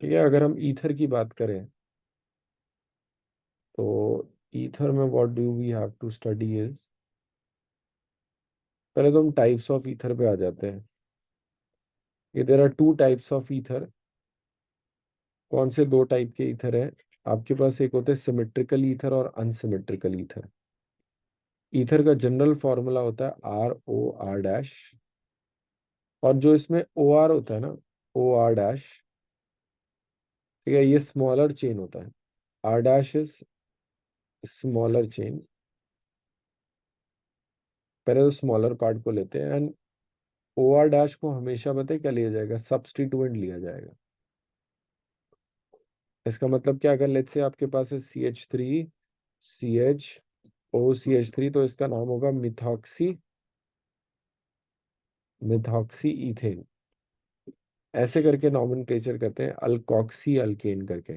ठीक है। अगर हम ईथर की बात करें तो ईथर में what do we have to study is, पहले तो हम टाइप्स ऑफ ईथर पे आ जाते हैं। ये there are two types of ether. कौन से दो टाइप के ईथर है आपके पास? एक होते हैं सिमेट्रिकल ईथर और अनसिमेट्रिकल ईथर। ईथर का जनरल फॉर्मूला होता है आर ओ आर डैश, और जो इसमें ओ आर होता है ना, ओ आर डैश, ठीक है, ये स्मॉलर चेन होता है। R dash is smaller chain. पहले तो स्मॉलर पार्ट को लेते हैं, एंड ओ आर डैश को हमेशा पता है क्या लिया जाएगा? सब्स्टिट्यूएंट लिया जाएगा। इसका मतलब क्या? अगर लेट्स से आपके पास है CH3 CHO CH3, तो इसका नाम होगा मिथॉक्सी मिथॉक्सी इथेन। ऐसे करके नॉमेनक्लेचर करते हैं, अल्कोक्सी अल्केन करके।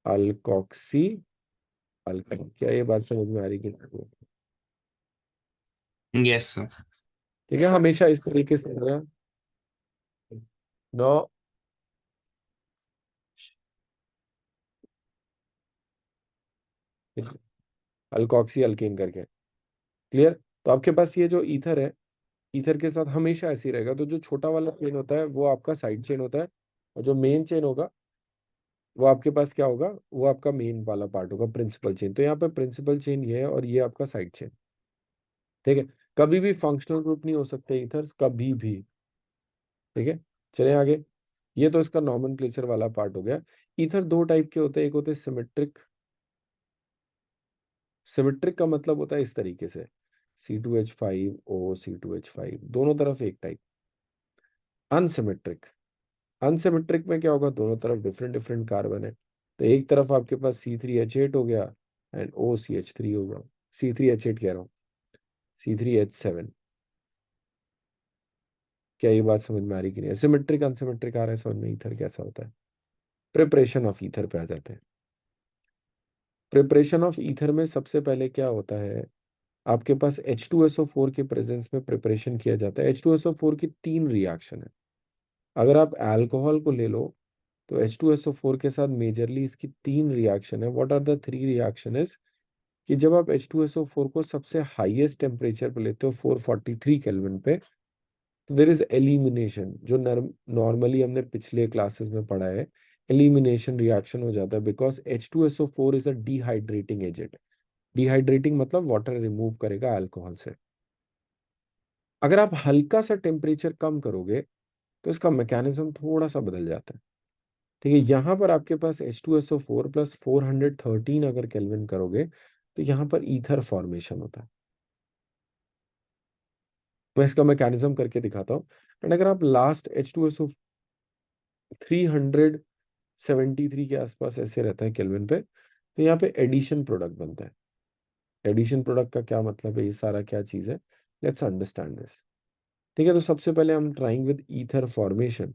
Alkoxy alkane. क्या ये बात समझ में आ रही कि नहीं? Yes sir. ठीक है, हमेशा इस तरीके से नो, अल्कोक्सी अल्केन करके। क्लियर? तो आपके पास ये जो ईथर है, ईथर के साथ हमेशा ऐसे ही रहेगा। तो जो छोटा वाला चेन होता है वो आपका साइड चेन होता है, और जो मेन चेन होगा वो आपके पास क्या होगा? वो आपका मेन वाला पार्ट होगा, प्रिंसिपल चेन। तो यहाँ पे प्रिंसिपल चेन ये है, और ये आपका साइड चेन। ठीक है। कभी भी फंक्शनल ग्रुप नहीं हो सकते ईथर्स, कभी भी। ठीक है, चलिए आगे। ये तो इसका नॉमेनक्लेचर वाला पार्ट हो गया। ईथर दो टाइप के होते हैं, एक होते हैं सिमेट्रिक। सिमेट्रिक का मतलब होता है इस तरीके से, C2H5O C2H5 दोनों तरफ एक टाइप। अनसिमेट्रिक, अनसिमेट्रिक में क्या होगा? दोनों तरफ डिफरेंट डिफरेंट कार्बन है। तो एक तरफ आपके पास C3H8 हो गया, एंड OCH3 होगा। C3H8 कह रहा हूँ, C3H7। क्या ये बात समझ में आ रही कि नहीं? सिमेट्रिक अनसिमेट्रिक आ रहा है समझ में? ईथर कैसा होता है? प्रिपरेशन ऑफ ईथर पे आ जाते हैं। प्रिपरेशन ऑफ ईथर में सबसे पहले क्या होता है? आपके पास H2SO4 के प्रेजेंस में प्रिपरेशन किया जाता है। H2SO4 की तीन रिएक्शन है। अगर आप अल्कोहल को ले लो तो H2SO4 के साथ मेजरली इसकी तीन रिएक्शन है। What are the three reaction is, कि जब आप H2SO4 को सबसे हाईएस्ट टेम्परेचर पे लेते हो 443 केल्विन पे, तो देर इज एलिमिनेशन, जो नॉर्मली हमने पिछले क्लासेस में पढ़ा है। एलिमिनेशन रिएक्शन हो जाता है, because H2SO4 is a dehydrating agent. Dehydrating मतलब वाटर रिमूव करेगा अल्कोहल से। अगर आप हल्का सा टेम्परेचर कम करोगे तो इसका मैकेनिज्म थोड़ा सा बदल जाता है। ठीक है, यहाँ पर आपके पास H2SO4 प्लस 413 अगर केल्विन करोगे तो यहाँ पर ईथर फॉर्मेशन होता है। मैं इसका मैकेनिज्म करके दिखाता हूँ। एंड अगर आप लास्ट H2SO 373 के आसपास ऐसे रहता है केल्विन पे, तो यहाँ पे एडिशन प्रोडक्ट बनता है। एडिशन प्रोडक्ट का क्या मतलब है? ये सारा क्या चीज़ है? Let's understand this. ठीक है, तो सबसे पहले हम trying with ether formation.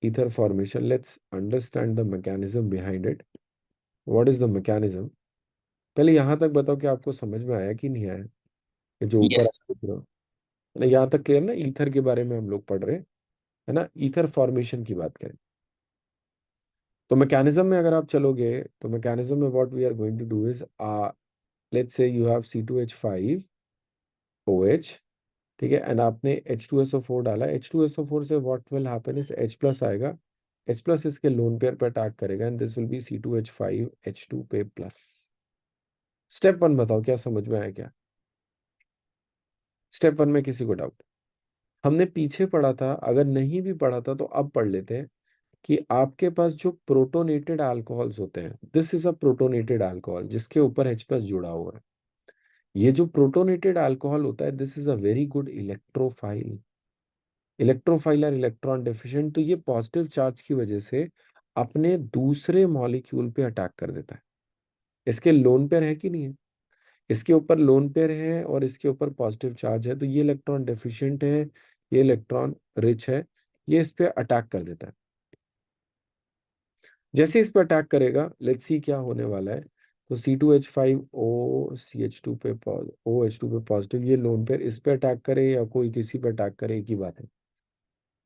Ether formation, let's understand the mechanism behind it. What is the mechanism? पहले यहाँ तक बताओ कि आपको समझ में आया कि नहीं आया, कि जो ऊपर यस। आप देख रहे हो। है ना, यहाँ तक क्लियर ना? ईथर के बारे में हम लोग पढ़ रहे हैं, है ना? ईथर फॉर्मेशन की बात करें तो मैकेनिज्म में अगर आप चलोगे तो मैकेनिज्म में what we are going to do is, let's say you have C2H5OH। ठीक है, एंड आपने H2SO4 डाला। H2SO4 से what will happen is H plus आएगा। H प्लस इसके लोन पेयर पे अटैक करेगा, and this will be C2H5H2 पे प्लस। स्टेप वन बताओ, क्या समझ में आया क्या? स्टेप वन में किसी को डाउट? हमने पीछे पढ़ा था, अगर नहीं भी पढ़ा था तो अब पढ़ लेते हैं, कि आपके पास जो प्रोटोनेटेड अल्कोहल्स होते हैं, this is a protonated alcohol जिसके ऊपर H प्लस जुड़ा हुआ है। ये जो प्रोटोनेटेड अल्कोहल होता है, this is a very good electrophile. Electrophile और इलेक्ट्रॉन डेफिशिएंट, तो ये पॉजिटिव चार्ज की वजह से अपने दूसरे मॉलिक्यूल पे अटैक कर देता है। इसके लोन पेयर है कि नहीं है? इसके ऊपर लोन पेयर है और इसके ऊपर पॉजिटिव चार्ज है, तो ये इलेक्ट्रॉन डेफिशिएंट है, ये इलेक्ट्रॉन रिच है। ये इस पे अटैक कर देता है। जैसे इस पे अटैक करेगा, लेट्स सी क्या होने वाला है। तो C2H5O पे OH2 पे पॉजिटिव, ये लोन पेयर इस पे अटैक करे या कोई किसी पे अटैक करे, एक ही बात है।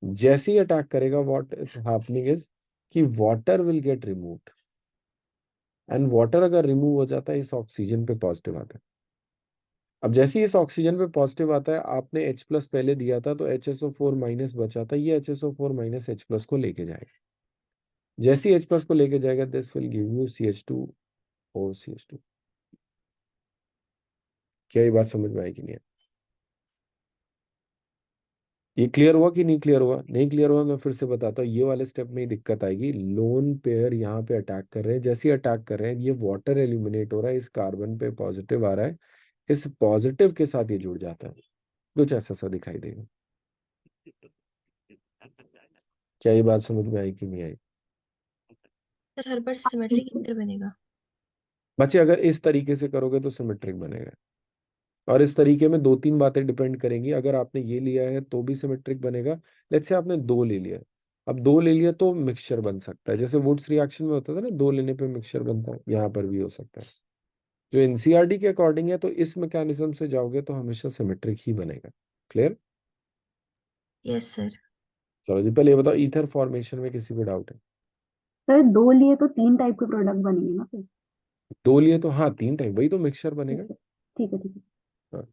जैसे ही अटैक करेगा, व्हाट इज हैपनिंग इज, कि water will get removed, and water अगर रिमूव हो जाता है इस ऑक्सीजन पे पॉजिटिव आता है। अब जैसे ही इस ऑक्सीजन पे पॉजिटिव आता है, आपने H प्लस पहले दिया था तो HSO4 माइनस बचा था, ये HSO4 माइनस H प्लस को लेके जाएगा। जैसे ही H प्लस को लेके जाएगा, this will give you CH2OCH2। क्या ये बात समझ में आई कि नहीं है? ये क्लियर हुआ कि नहीं क्लियर हुआ? नहीं क्लियर हुआ मैं फिर से बताता हूँ, ये वाले स्टेप में ही दिक्कत आएगी। लोन पेयर यहाँ पे अटैक कर रहे हैं, जैसे ही अटैक कर रहे हैं ये वाटर एलिमिनेट हो रहा है, इस कार्बन पे पॉजिटिव आ रहा है, इस पॉजिटिव के साथ ये जुड़ जाता है, कुछ ऐसा सा दिखाई देगा। क्या ये बात समझ में आई कि नहीं आई? सर हर बार सिमेट्रिक ईथर बनेगा? बच्चे अगर इस तरीके से करोगे तो सिमेट्रिक बनेगा, और इस तरीके में दो तीन बातें डिपेंड करेंगी। अगर आपने ये लिया है तो भी सिमेट्रिक बनेगा। लेट्स से आपने दो ले लिया, अब दो ले लिया तो मिक्सचर बन सकता है, जैसे वुड्स रिएक्शन में होता था ना, दो लेने पे मिक्सचर बनता है, यहाँ पर भी हो सकता है। जो एनसीईआरटी के अकॉर्डिंग है, तो इस मैकेनिज्म से जाओगे तो हमेशा सिमेट्रिक ही बनेगा। क्लियर? Yes sir. चलो जी, पहले ये बताओ, ईथर फॉर्मेशन में किसी को डाउट है? सर दो लिए तो तीन टाइप के प्रोडक्ट बनेंगे ना फिर? दो लिए तो हाँ तीन टाइप, वही तो मिक्सचर बनेगा। ठीक है, ठीक है, ठीक है। हाँ,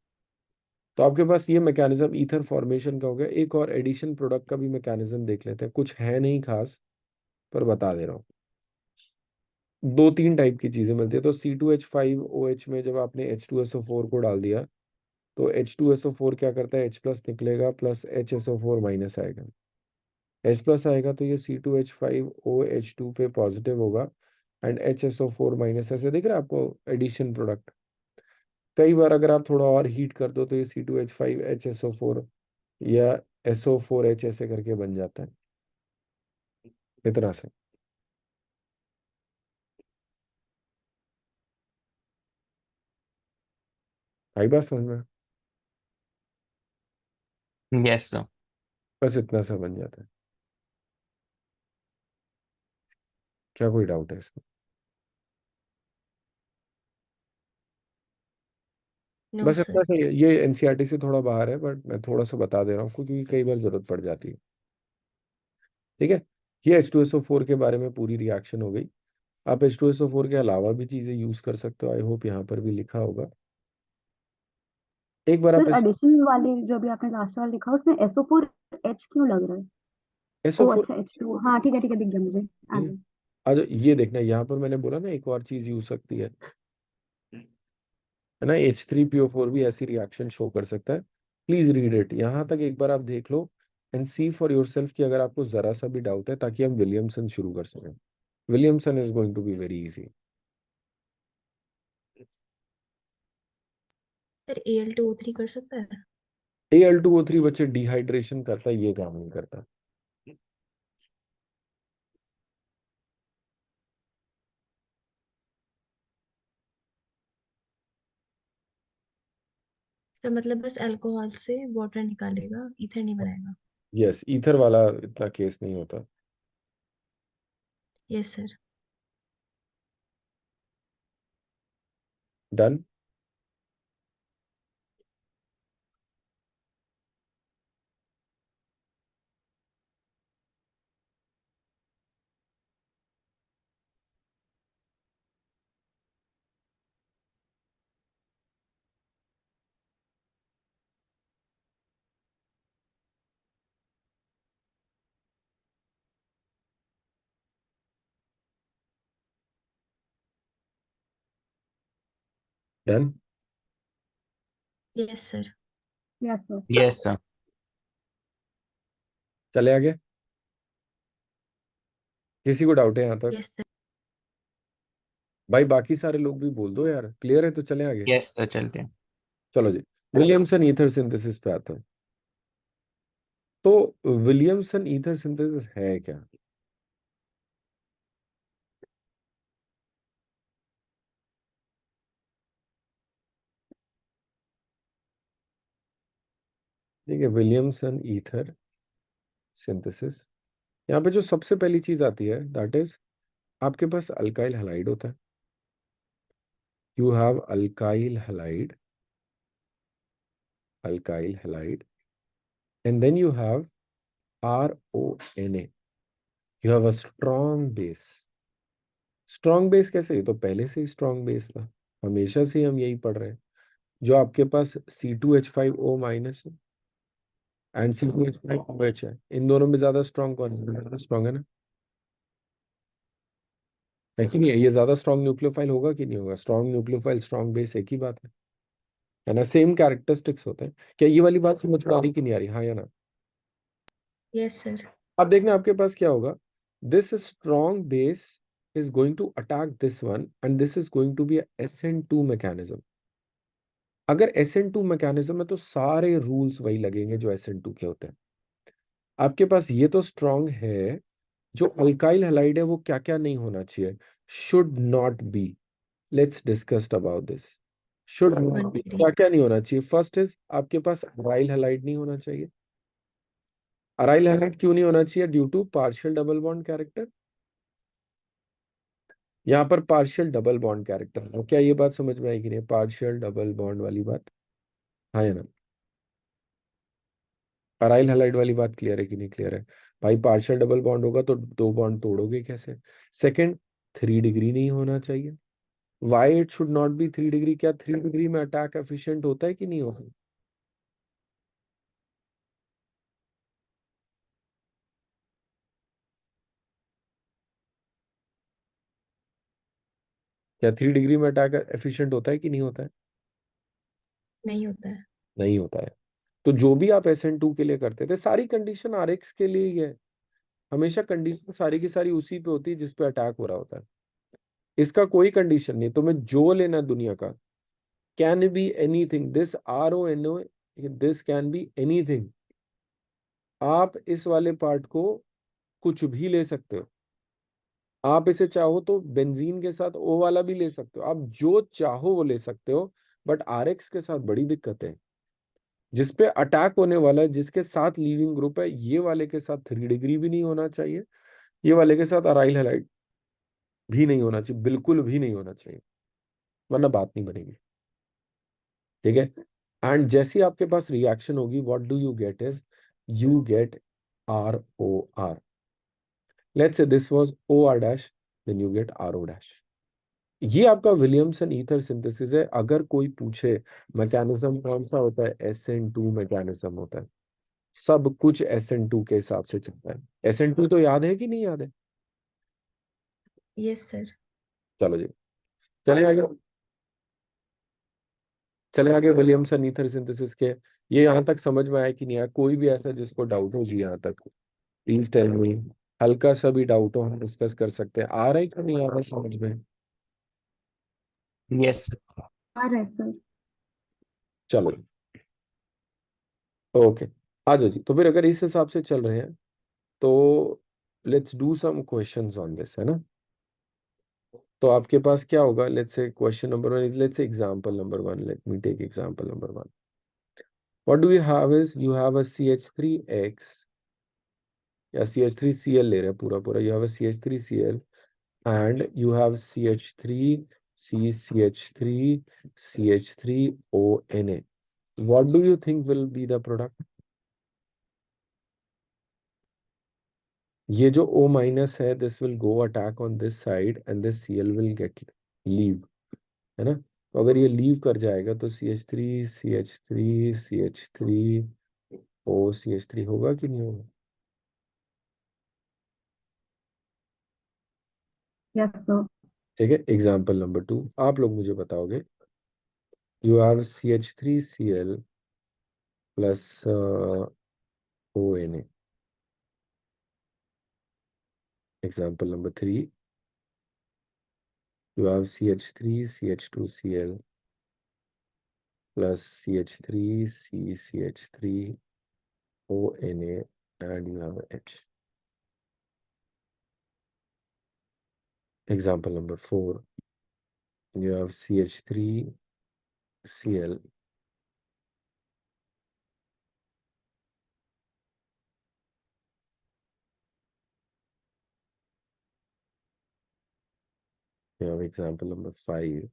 तो आपके पास ये मैकेनिज्म ईथर फॉर्मेशन का हो गया। एक और एडिशन प्रोडक्ट का भी मैकेनिज्म देख लेते हैं, कुछ है नहीं खास, पर बता दे रहा हूँ। दो तीन टाइप की चीजें मिलती है। तो C2H5OH में जब आपने H2SO4 को डाल दिया, तो H2SO4 क्या करता है, H प्लस निकलेगा प्लस HSO4 माइनस आएगा। H प्लस आएगा तो ये C2H5OH2 पे पॉजिटिव होगा, एंड HSO4 माइनस, ऐसे दिख रहा है आपको एडिशन प्रोडक्ट। कई बार अगर आप थोड़ा और हीट कर दो तो ये C2H5HSO4 या SO4H ऐसे करके बन जाता है, इतना से। आई बात समझ में? Yes sir. बस इतना सा बन जाता है। क्या कोई डाउट है इसमें? नो बस इतना सर। सही है। ये एनसीईआरटी से थोड़ा बाहर है, बट मैं थोड़ा सा बता दे रहा हूँ क्योंकि कई बार जरूरत पड़ जाती है। ठीक है, ये H2SO4 के बारे में पूरी रिएक्शन हो गई। आप H2SO4 के अलावा भी चीजें यूज कर सकते हो, आई होप यहाँ पर भी लिखा होगा। एक बार आप सर एडिशन वाले जो अभी आपने लास्ट वाला लिखा उसमें SO4H क्यों लग रहा है? ओ SO4 अच्छा, H2, हाँ ठीक है, ठीक है, दिख गया मुझे। आ गया। आज ये देखना, यहाँ पर मैंने बोला ना एक और चीज यूज सकती है ना, H3PO4 भी ऐसी रिएक्शन शो कर सकता है। प्लीज रीड इट, यहाँ तक एक बार आप देख लो and see for yourself कि अगर आपको जरा सा भी डाउट है, ताकि हम विलियमसन शुरू कर सकें। Williamson is going to be very easy. Sir Al2O3 कर सकता है? Al2O3 बच्चे डिहाइड्रेशन करता है, ये काम नहीं करता। सर मतलब बस अल्कोहल से वाटर निकालेगा, ईथर नहीं बनाएगा? यस, ईथर वाला इतना केस नहीं होता। Yes sir. Done. Done. Yes sir. Yes sir. Yes sir. चले आगे, किसी को डाउट है यहाँ तक? Yes sir. भाई बाकी सारे लोग भी बोल दो यार, क्लियर है तो चले आगे। यस सर, चलते हैं। चलो जी, विलियमसन ईथर सिंथेसिस पे आता है। तो विलियमसन ईथर सिंथेसिस है क्या? ठीक है, विलियमसन ईथर सिंथेसिस, यहाँ पे जो सबसे पहली चीज आती है दैट इज, आपके पास अल्काइल हैलाइड होता है। You have alkyl halide, and then you have RONA। You have a strong base. Strong base कैसे? ये तो पहले से ही स्ट्रॉन्ग बेस था, हमेशा से हम यही पढ़ रहे हैं। जो आपके पास C2H5O माइनस है एंड C2H5OH है, इन दोनों में ज्यादा स्ट्रॉन्ग कौन है? ज्यादा स्ट्रॉन्ग है ना, है कि नहीं? ये ज्यादा स्ट्रॉन्ग न्यूक्लियोफाइल होगा कि नहीं होगा? स्ट्रॉन्ग न्यूक्लियोफाइल स्ट्रॉन्ग बेस एक ही बात है ना? सेम कैरेक्टरिस्टिक्स होते हैं। क्या ये वाली बात समझ में आ रही कि नहीं आ रही? हाँ या ना? Yes sir. अब देखना आपके पास क्या होगा। This strong base is going to attack this one and this is going to be SN2 mechanism. अगर SN2 मैकेनिज्म है तो सारे रूल्स वही लगेंगे जो SN2 के होते हैं। आपके पास ये तो स्ट्रॉन्ग है, जो अल्काइल हैलाइड है वो क्या क्या नहीं होना चाहिए? Should not be. Let's discuss about this. Should not be 1 degree. क्या क्या नहीं होना चाहिए? फर्स्ट इज आपके पास अराइल हैलाइड नहीं होना चाहिए। अराइल हैलाइड क्यों नहीं होना चाहिए? Due to partial double bond character. यहाँ पर पार्शियल डबल बॉन्ड कैरेक्टर, क्या ये बात समझ में आई कि नहीं? पार्शियल डबल बॉन्ड वाली बात, हाँ या ना? अराइल हैलाइड वाली बात क्लियर है कि नहीं क्लियर है? भाई पार्शियल डबल बॉन्ड होगा तो दो बॉन्ड तोड़ोगे कैसे? सेकंड, 3 डिग्री नहीं होना चाहिए। Why it should not be 3 degree? क्या 3 डिग्री में अटैक एफिशिएंट होता है कि नहीं होता? क्या 3 डिग्री में अटैक एफिशिएंट होता है कि नहीं होता है? नहीं होता है। नहीं होता है। तो जो भी आप SN2 के लिए करते थे, सारी कंडीशन RX के लिए ही है। हमेशा कंडीशन सारी की सारी उसी पे होती है जिस पे अटैक हो रहा होता है। इसका कोई कंडीशन नहीं, तुम्हें जो लेना दुनिया का, can be anything, this RONO, this can be anything. आप इस वाले पार्ट को कुछ भी ले सकते हो। आप इसे चाहो तो बेंजीन के साथ O वाला भी ले सकते हो, आप जो चाहो वो ले सकते हो। बट RX के साथ बड़ी दिक्कत है। जिस पे अटैक होने वाला है, जिसके साथ लीविंग ग्रुप है, ये वाले के साथ 3 डिग्री भी नहीं होना चाहिए। ये वाले के साथ अराइल हैलाइड भी नहीं होना चाहिए, बिल्कुल भी नहीं होना चाहिए, वरना बात नहीं बनेगी। ठीक है? एंड जैसी आपके पास रिएक्शन होगी, what do you get is, you get ROR। Let's say this was OR dash, then you get RO dash. ये आपका विलियमसन ईथर सिंथेसिस है। अगर कोई पूछे मैकेनिज्म कौन सा होता है, SN2 मैकेनिज्म होता है। सब कुछ SN2 के हिसाब से चलता है। SN2 तो याद है कि नहीं याद है? Yes sir. चलो जी, चले आगे। चले आगे विलियमसन ईथर सिंथेसिस के। ये यहाँ तक समझ में आया कि नहीं आया? कोई भी ऐसा जिसको डाउट हो जी यहाँ तक, प्लीज टेल मी। हल्का सा भी डाउट हो हम डिस्कस कर सकते हैं। आ रहा है कि नहीं आ रहा समझ में? Yes. आ रहा है सर। चलो, ओके। आ जाओ जी। तो फिर अगर इस हिसाब से चल रहे हैं तो let's do some questions on this, है ना? तो आपके पास क्या होगा? Let's say question number 1, let's say example number 1, let me take example number 1। What do you have is, you have a CH3X, या CH3Cl ले रहे हैं पूरा पूरा। You have a CH3Cl and you have CH3 CCH3 CH3ONA. What do you think will be the product? ये जो O minus है, this will go attack on this side and this Cl will get leave, है ना? तो अगर ये leave कर जाएगा तो CH3 CH3 CH3 O CH3 होगा कि नहीं होगा? Yes sir. ठीक है। एग्जाम्पल नंबर 2 आप लोग मुझे बताओगे। You have CH3Cl plus ONA। Example number 3, you have CH3 CH2Cl plus CH3 CCH3 ONA and you have H. Example number 4, you have CH3Cl, you have example number 5,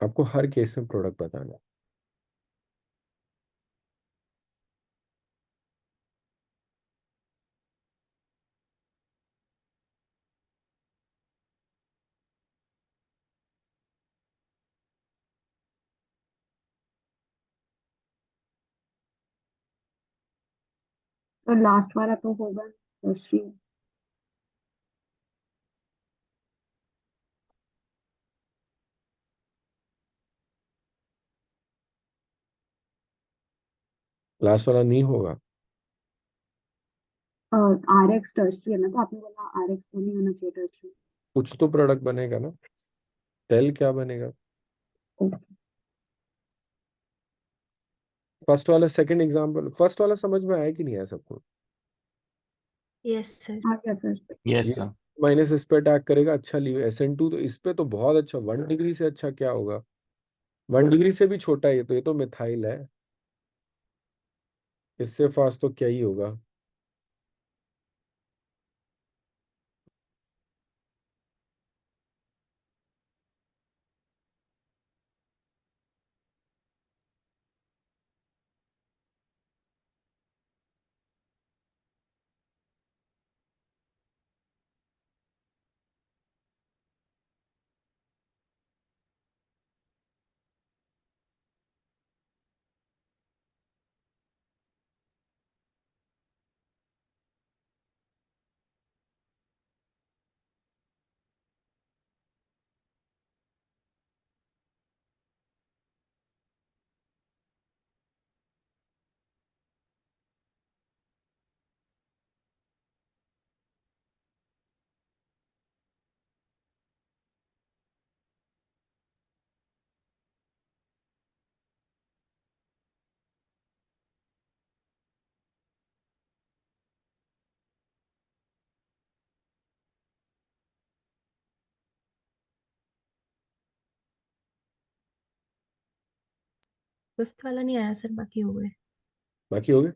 आपको हर case में product बताना है। तो last वाला तो होगा tertiary. Last वाला नहीं होगा। आर एक्स टर्शरी है ना, तो आपने बोला आर एक्स तो नहीं होना चाहिए टर्शरी। कुछ तो प्रोडक्ट बनेगा ना। टेल क्या बनेगा? ओके। फर्स्ट वाला, सेकंड एग्जांपल, फर्स्ट वाला समझ में आया कि नहीं आया सबको? Yes sir. आ गया सर। Yes, ये sir. माइनस इस पे अटैक करेगा, अच्छा लीव SN2, तो इस पे तो बहुत अच्छा, 1 डिग्री से अच्छा क्या होगा? 1 डिग्री से भी छोटा है ये तो, मिथाइल है। इससे फास्ट तो क्या ही होगा। फिफ्थ वाला नहीं आया सर, बाकी हो गए। बाकी हो गए।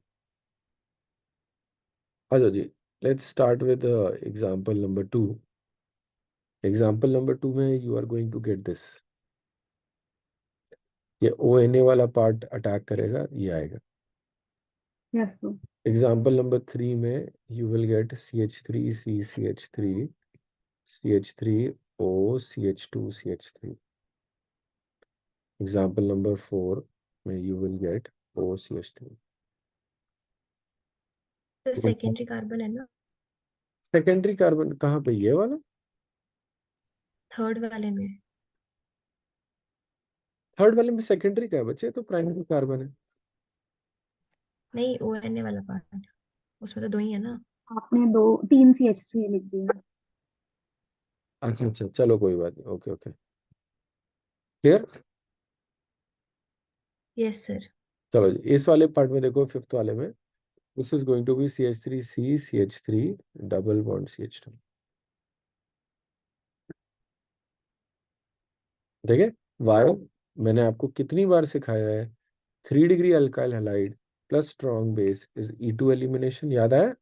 आ जाओ जी। Let's start with example number 2। Example number 2 में you are going to get this. ये ONA वाला पार्ट अटैक करेगा, ये आएगा। Yes sir. एग्जाम्पल नंबर 3 में you will get CH3C CH3 CH3O CH2 CH3। Example number 4 में यू विल गेट OCH3। तो secondary carbon है ना? सेकेंडरी कार्बन कहाँ पे, ये वाला? थर्ड वाले में। थर्ड वाले में सेकेंडरी क्या है बच्चे, ये तो प्राइमरी कार्बन है। नहीं, ओ एन ए वाला पार्ट, उसमें तो दो ही है ना। आपने दो तीन CH3 लिख दिया। अच्छा अच्छा, चलो कोई बात नहीं, okay okay, clear. Yes sir. चलो जी, इस वाले पार्ट में देखो, फिफ्थ वाले में this is going to be CH3C CH3 double bond CH2। देखे वायो, मैंने आपको कितनी बार सिखाया है, 3 degree alkyl halide plus strong base is E2 elimination, याद आया?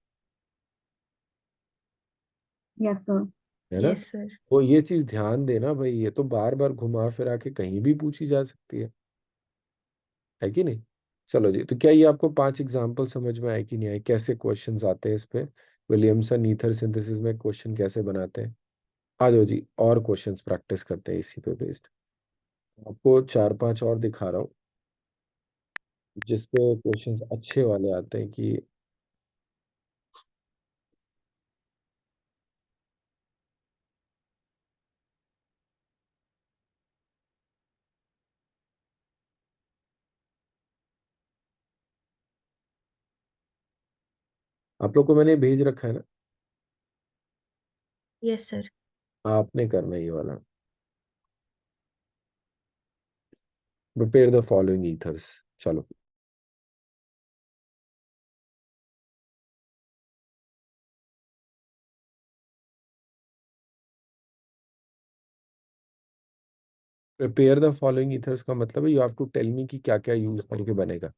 Yes sir. है ना? Yes sir. तो ये चीज ध्यान देना भाई, ये तो बार बार घुमा फिरा के कहीं भी पूछी जा सकती है कि नहीं? चलो जी, तो क्या ये आपको 5 एग्जाम्पल समझ में आए कि नहीं आए, कैसे क्वेश्चंस आते हैं इस पे, विलियमसन ईथर सिंथेसिस में क्वेश्चन कैसे बनाते हैं? आ जाओ जी, और क्वेश्चंस प्रैक्टिस करते हैं इसी पे बेस्ड। आपको 4-5 और दिखा रहा हूँ जिसपे क्वेश्चंस अच्छे वाले आते हैं कि आप लोग को मैंने भेज रखा है ना, यस सर। आपने करना है ये वाला। Prepare the following ethers. चलो, प्रिपेयर द फॉलोइंग ईथर्स का मतलब है you have to tell me कि क्या क्या यूज करके बनेगा।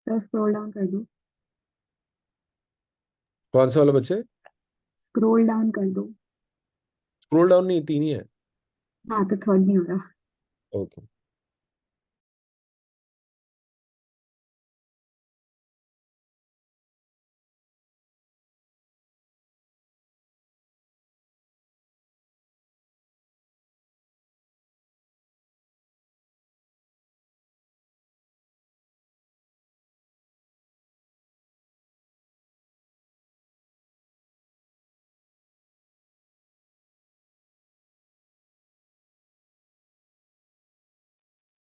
सर स्क्रॉल डाउन कर दो। कौन सा वाला बच्चे? स्क्रॉल डाउन कर दो। स्क्रोल डाउन नहीं, तीन ही है। हाँ तो थर्ड नहीं हो रहा। ओके।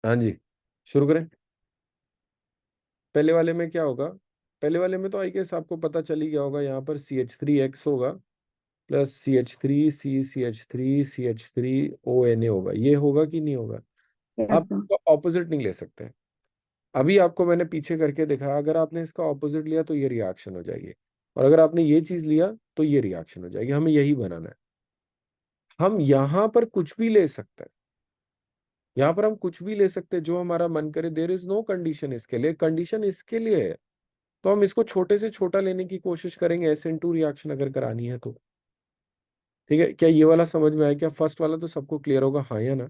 हाँ जी, शुरू करें। पहले वाले में क्या होगा? पहले वाले में तो आई गेस आपको पता चल ही गया होगा, यहाँ पर CH3X होगा प्लस CH3 CH3 होगा। ये होगा कि नहीं होगा? यस आप सर। इसका ऑपोजिट नहीं ले सकते। अभी आपको मैंने पीछे करके दिखाया, अगर आपने इसका ऑपोजिट लिया तो ये रिएक्शन हो जाएगी, और अगर आपने ये चीज लिया तो ये रिएक्शन हो जाएगी। हमें यही बनाना है। हम यहाँ पर कुछ भी ले सकते हैं, यहाँ पर हम कुछ भी ले सकते हैं जो हमारा मन करे। देयर इज नो कंडीशन इसके लिए, कंडीशन इसके लिए है। तो हम इसको छोटे से छोटा लेने की कोशिश करेंगे, SN2 रिएक्शन अगर करानी है तो। ठीक है, क्या ये वाला समझ में आया? क्या फर्स्ट वाला तो सबको क्लियर होगा, हाँ या ना?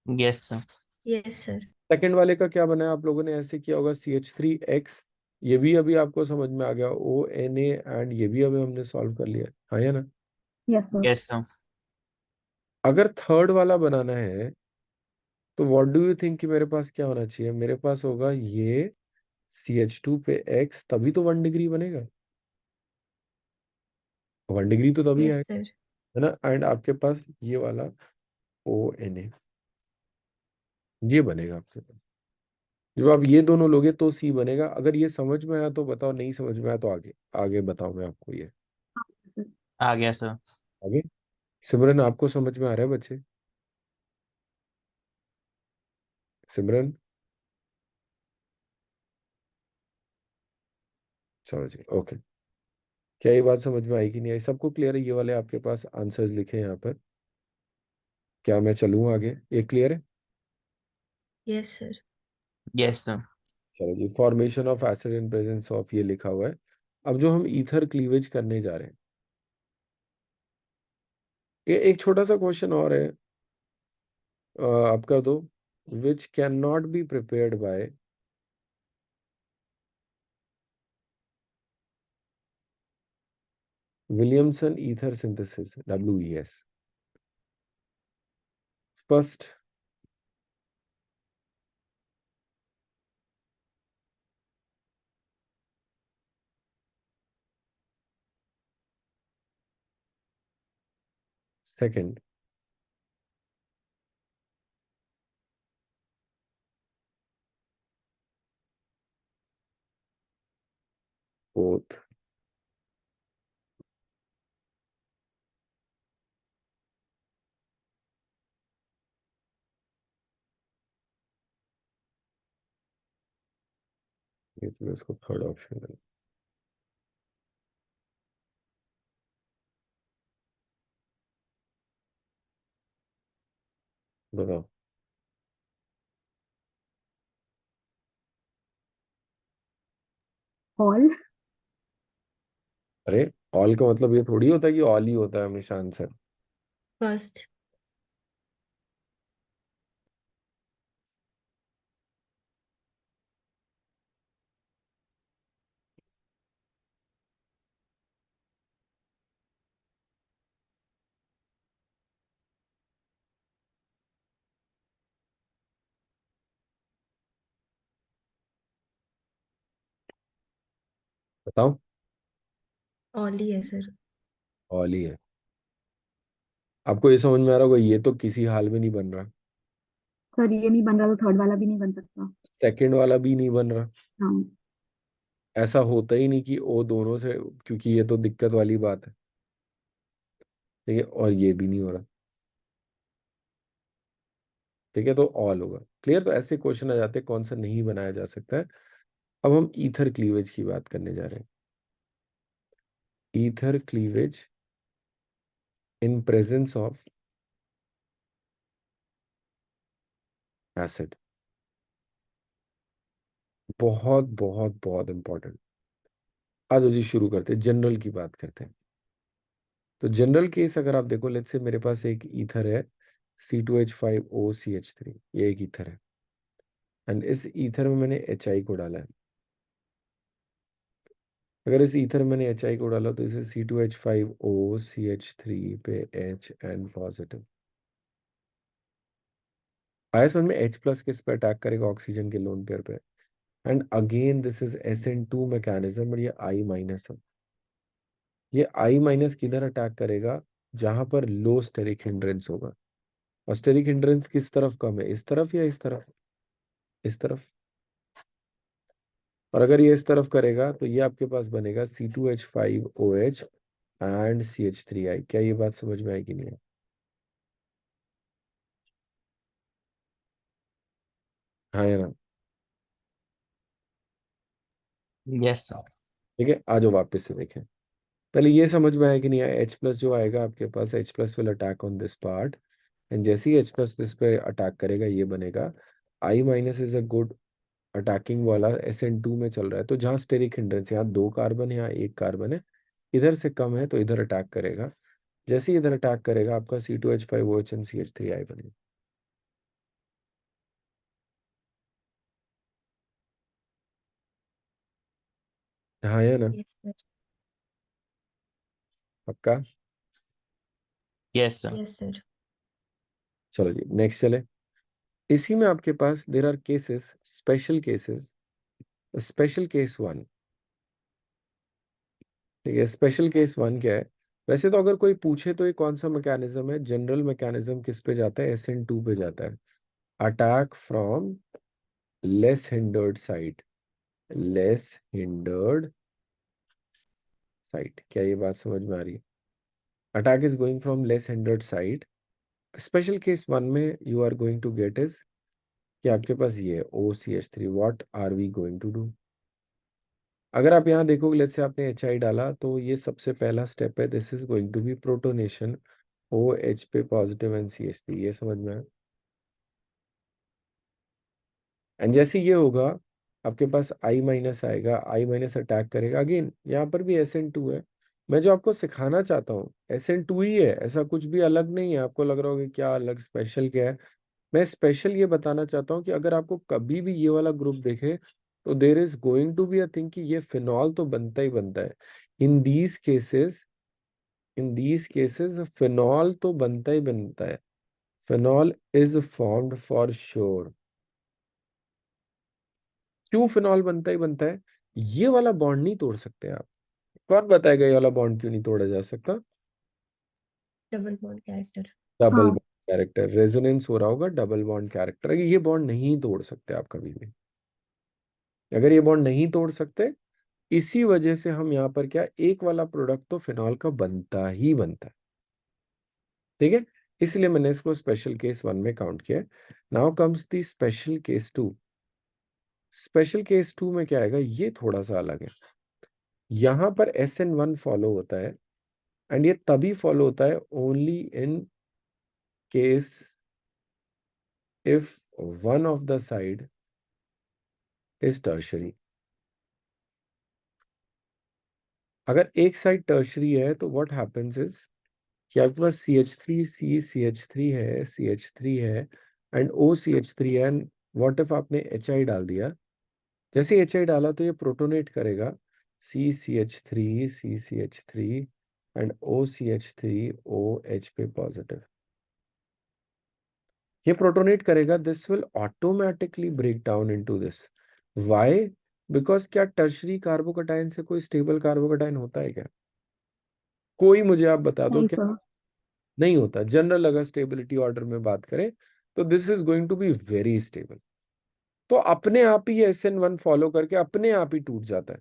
Yes, sir. Yes sir. Second वाले का क्या बनाया आप लोगों ने? ऐसे किया होगा CH3X, ये भी अभी आपको समझ में आ गया, ONA, एंड ये भी अभी हमने सॉल्व कर लिया, हाँ या ना? Yes sir. Yes, sir. अगर थर्ड वाला बनाना है तो व्हाट डू यू थिंक कि मेरे पास क्या होना चाहिए? मेरे पास होगा ये CH2 पे X, तभी तो 1 डिग्री बनेगा। 1 डिग्री तो तभी यस आएगा, सर। है ना? एंड आपके पास ये वाला ONA, ये बनेगा आपके पास। जब आप ये दोनों लोगे तो C बनेगा। अगर ये समझ में आया तो बताओ, नहीं समझ में आया तो आगे आगे बताओ मैं आपको ये। हाँ सर। आ गया सर। आगे। सिमरन आपको समझ में आ रहा है बच्चे? सिमरन समझ गए, ओके। क्या ये बात समझ में आई कि नहीं आई? सबको क्लियर है? ये वाले आपके पास आंसर्स लिखे हैं यहाँ पर। क्या मैं चलूँ आगे? ये क्लियर है? Yes sir. Yes, sir. चलो जी, formation of acid in presence of, ये लिखा हुआ है। अब जो हम ईथर क्लीवेज करने जा रहे हैं, ये एक छोटा सा क्वेश्चन और है, आप कर दो। Which can not be prepared by Williamson ether synthesis, WES। First, second, fourth, ये तो इसको थर्ड ऑप्शन है। बताओ। ऑल। अरे, ऑल का मतलब ये थोड़ी होता है कि ऑल ही होता है हमेशा आंसर। फर्स्ट। बताओ। ऑल ही है सर। ऑल ही है। आपको ये समझ में आ रहा होगा, ये तो किसी हाल में नहीं बन रहा। सर ये नहीं बन रहा तो थर्ड वाला भी नहीं बन सकता। सेकंड वाला भी नहीं बन रहा। हाँ। ऐसा होता ही नहीं कि ओ दोनों से, क्योंकि ये तो दिक्कत वाली बात है। ठीक है, और ये भी नहीं हो रहा। ठीक है, तो ऑल होगा। क्लियर? तो ऐसे क्वेश्चन आ जाते हैं कौन सा नहीं बनाया जा सकता है। अब हम ईथर क्लीवेज की बात करने जा रहे हैं। Ether cleavage in presence of acid. बहुत बहुत बहुत इंपॉर्टेंट। आज जी शुरू करते हैं, जनरल की बात करते हैं। तो जनरल केस अगर आप देखो, लेट्स से मेरे पास एक ईथर है C2H5OCH3, ये एक ईथर है, एंड इस ईथर में मैंने HI को डाला है। अगर इस ईथर में मैंने HI को डाला तो इसे C2H5OCH3 पे H एंड पॉजिटिव आया समझ में। H प्लस किस पे अटैक करेगा? ऑक्सीजन के लोन पेयर पे। And again this is SN2 mechanism, और ये I माइनस है। ये I माइनस किधर अटैक करेगा? जहां पर लो स्टेरिक हिंड्रेंस होगा। और स्टेरिक हिंड्रेंस किस तरफ कम है, इस तरफ या इस तरफ? इस तरफ। और अगर ये इस तरफ करेगा तो ये आपके पास बनेगा C2H5OH एंड CH3I। क्या ये बात समझ में आएगी? नहीं? हाँ या ना? Yes, sir. ठीक है, आ जाओ वापस से देखें। पहले ये समझ में आया कि नहीं आया? H प्लस जो आएगा आपके पास, H plus will attack on this part, and जैसे ही H प्लस दिस पे अटैक करेगा ये बनेगा I minus is a good attacking वाला, SN2 में चल रहा है। तो जहाँ स्टेरिक हिंड्रेंस, यहाँ 2 कार्बन है, यहाँ 1 कार्बन है, इधर से कम है तो इधर अटैक करेगा। जैसे ही इधर अटैक करेगा आपका C2H5OH एंड CH3I बनेगा। हाँ या ना? Yes sir. पक्का? Yes, sir. Yes sir. चलो जी नेक्स्ट चले। इसी में आपके पास there are cases, special cases. Special case one, ठीक है। स्पेशल केस वन क्या है? वैसे तो अगर कोई पूछे तो ये कौन सा मैकेनिज्म है, जनरल मैकेनिज्म किस पे जाता है? SN2 पे जाता है। Attack from less hindered side. Less hindered side, क्या ये बात समझ में आ रही है? Attack is going from less hindered side. Special case one में you are going to get is कि आपके पास ये OCH3, what are we going to do? अगर आप यहाँ देखोगे, लेट्स से आपने HI डाला तो ये सबसे पहला स्टेप है, this is going to be protonation OH पे पॉजिटिव एंड CH3, ये समझ में आया? एंड जैसे ये होगा आपके पास I माइनस आएगा, I माइनस अटैक करेगा। अगेन यहाँ पर भी SN2 है। मैं जो आपको सिखाना चाहता हूँ SN2 ही है, ऐसा कुछ भी अलग नहीं है। आपको लग रहा होगा क्या अलग स्पेशल क्या है? मैं स्पेशल ये बताना चाहता हूँ कि अगर आपको कभी भी ये वाला ग्रुप दिखे तो there is going to be a thing कि ये फिनॉल तो बनता ही बनता है। In these cases, in these cases phenol तो बनता ही बनता है। Phenol is formed for sure. क्यों फिनॉल बनता ही बनता है? ये वाला बॉन्ड नहीं तोड़ सकते आप। कौन बताएगा ये वाला बॉन्ड क्यों नहीं तोड़ा जा सकता? Double bond character. डबल हाँ, बॉन्ड कैरेक्टर, रेजोनेंस हो रहा होगा डबल बॉन्ड कैरेक्टर। ये बॉन्ड नहीं तोड़ सकते आप कभी भी। अगर ये बॉन्ड नहीं तोड़ सकते, इसी वजह से हम यहाँ पर क्या, एक वाला प्रोडक्ट तो फिनॉल का बनता ही बनता है। ठीक है, इसलिए मैंने इसको स्पेशल केस वन में काउंट किया। Now comes the special case two. Special case two में क्या आएगा, ये थोड़ा सा अलग है। यहाँ पर SN1 फॉलो होता है, एंड ये तभी फॉलो होता है only in case if one of the side is tertiary. अगर एक साइड टर्शरी है तो व्हाट हैपेंस इज कि आपके पास CH3 है, CH3 है, एंड OCH3 है, एंड व्हाट इफ आपने HI डाल दिया। जैसे HI डाला तो ये प्रोटोनेट करेगा CCH3 एंड OCH3OH पे पॉजिटिव। ये प्रोटोनेट करेगा, this will automatically break down into this. Why? Because क्या टर्शरी कार्बोकैटायन से कोई स्टेबल कार्बोकैटायन होता है क्या? कोई मुझे आप बता दो नहीं क्या? सर। नहीं होता। जनरल अगर स्टेबिलिटी ऑर्डर में बात करें तो this is going to be very stable. तो अपने आप ही SN1 फॉलो करके अपने आप ही टूट जाता है।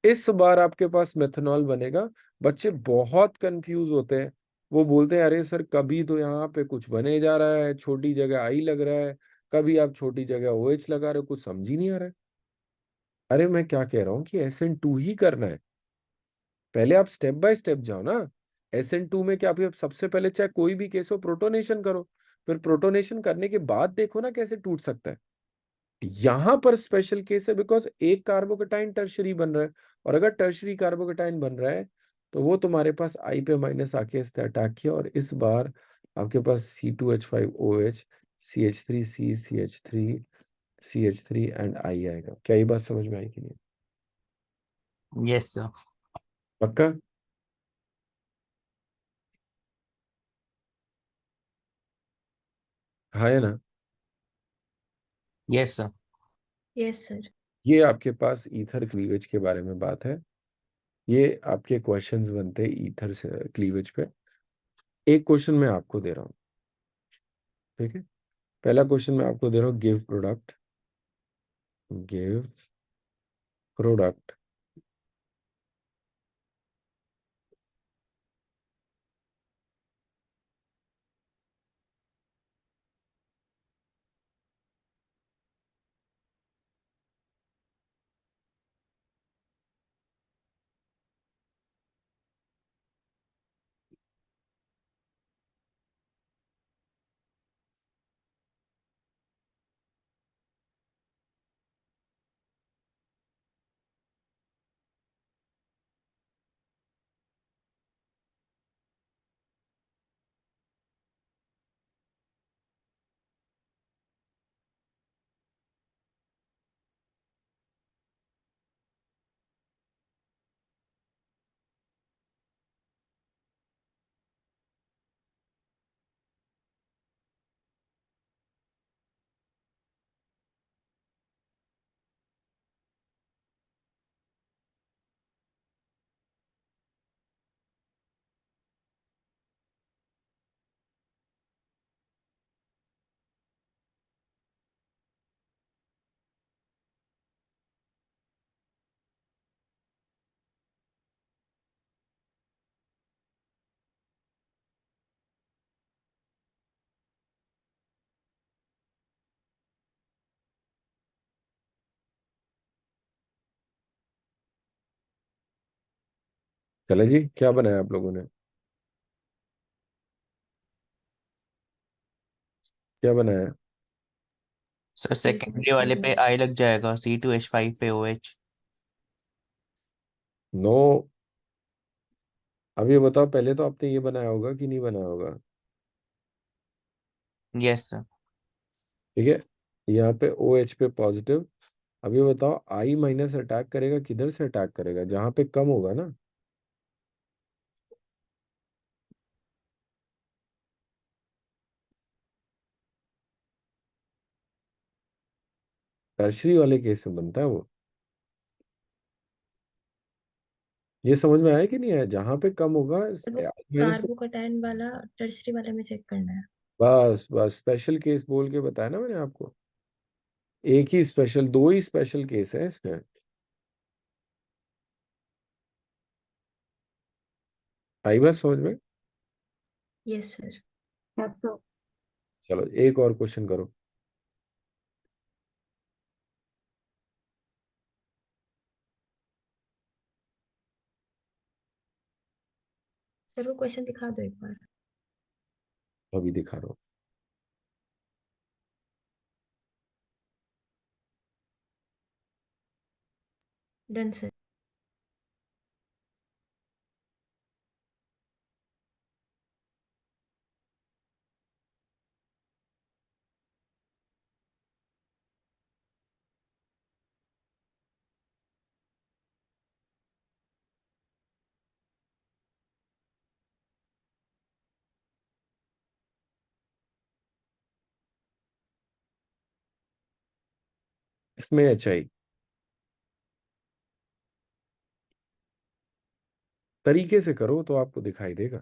इस बार आपके पास मेथनॉल बनेगा। बच्चे बहुत कंफ्यूज होते हैं। वो बोलते हैं अरे सर कभी तो यहाँ पे कुछ बने जा रहा है, छोटी जगह आई लग रहा है, कभी आप छोटी जगह OH लगा रहे हो, कुछ समझ ही नहीं आ रहा है। अरे मैं क्या कह रहा हूँ कि SN2 ही करना है। पहले आप स्टेप बाय स्टेप जाओ ना। SN2 में क्या, आप सबसे पहले चाहे कोई भी केस हो प्रोटोनेशन करो, फिर प्रोटोनेशन करने के बाद देखो ना कैसे टूट सकता है। यहां पर स्पेशल केस है बिकॉज एक कार्बोकेटाइन टर्शरी बन रहा है, और अगर टर्शरी कार्बोकेटाइन बन रहा है तो वो तुम्हारे पास आई पे माइनस आके इसने अटैक किया, और इस बार आपके पास C2H5OH CH3C CH3 and I आएगा। क्या ये बात समझ में आई कि नहीं? Yes, sir. पक्का? हाँ है ना? Yes, sir. Yes sir. ये आपके पास ईथर क्लीवेज के बारे में बात है। ये आपके क्वेश्चंस बनते हैं ईथर से क्लीवेज पे। एक क्वेश्चन मैं आपको दे रहा हूँ, ठीक है? पहला क्वेश्चन मैं आपको दे रहा हूँ, गिव प्रोडक्ट। चले जी, क्या बनाया आप लोगों ने? क्या बनाया? सर सेकेंडरी वाले पे C2H5OH। आई लग जाएगा, C2H5 पे OH। नो। अब ये बताओ, पहले तो आपने ये बनाया होगा कि नहीं बनाया होगा? Yes, sir. ठीक है, यहाँ पे OH पे पॉजिटिव। अब ये बताओ, आई माइनस अटैक करेगा किधर से? अटैक करेगा जहाँ पे कम होगा ना। टर्शरी वाले केस में बनता है वो। ये समझ में आया कि नहीं आया? जहाँ पे कम होगा तो वो माइनस। कार्बोकटाइन वाला टर्सरी वाले में चेक करना है। बस बस, स्पेशल केस बोल के बताया ना मैंने आपको। एक ही स्पेशल, दो ही स्पेशल केस है इसमें। आई बात समझ में? Yes sir. Yes sir. चलो एक और क्वेश्चन करो। सर वो क्वेश्चन दिखा दो एक बार। अभी दिखा रहा हूँ। Done sir. इसमें HI तरीके से करो तो आपको दिखाई देगा।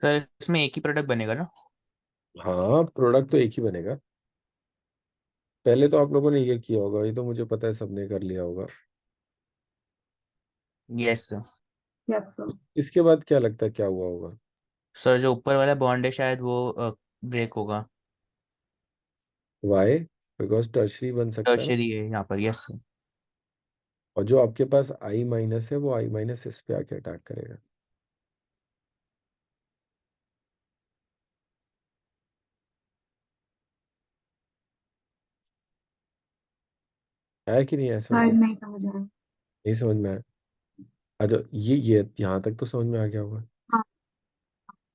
सर इसमें एक ही प्रोडक्ट बनेगा ना? हाँ, प्रोडक्ट तो एक ही बनेगा। पहले तो आप लोगों ने ये किया होगा, ये तो मुझे पता है सबने कर लिया होगा। Yes, sir. Yes sir. इसके बाद क्या लगता है क्या हुआ होगा? सर जो ऊपर वाला बॉन्ड है शायद वो ब्रेक होगा। वाई? बिकॉज टर्शरी बन सकता है ना। टर्शरी है यहाँ पर, यस सर। और जो आपके पास आई माइनस है वो आई माइनस इस पे आके अटैक करेगा। है कि नहीं है समझ थर्ड में? नहीं समझ आया। नहीं समझ में आया? अच्छा ये यहाँ तक तो समझ में आ गया होगा। हाँ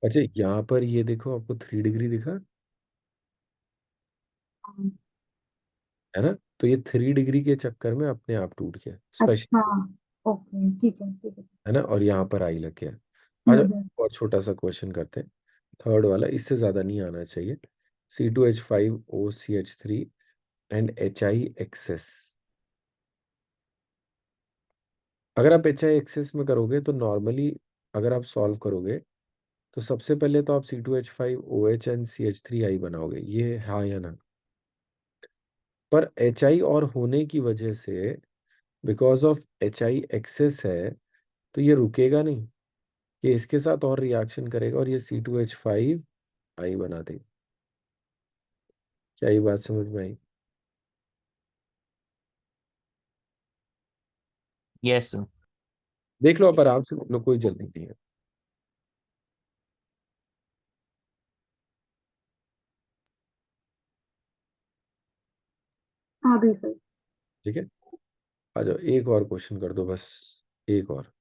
अच्छा यहाँ पर ये देखो, आपको 3 डिग्री दिखा हाँ। है ना? तो ये 3 डिग्री के चक्कर में अपने आप टूट गया स्पेशल, अच्छा ओके ठीक है ठीक है। है ना? और यहाँ पर आई लग गया। अच्छा हम्म। और छोटा सा क्वेश्चन करते हैं, थर्ड वाला, इससे ज्यादा नहीं आना चाहिए। C2H5OCH3 and HI access. अगर आप HI एक्सेस में करोगे तो नॉर्मली अगर आप सॉल्व करोगे तो सबसे पहले तो आप C2H5OH एंड CH3I बनाओगे, ये है हाँ या ना? पर HI और होने की वजह से, बिकॉज ऑफ HI एक्सेस है, तो ये रुकेगा नहीं, ये इसके साथ और रिएक्शन करेगा और ये C2H5I बना देगा। क्या ये बात समझ में आई? Yes sir. देख लो, आप आराम से देख लो, कोई जल्दी नहीं है। आ गई सर। ठीक है, आ जाओ एक और क्वेश्चन कर दो बस, एक और।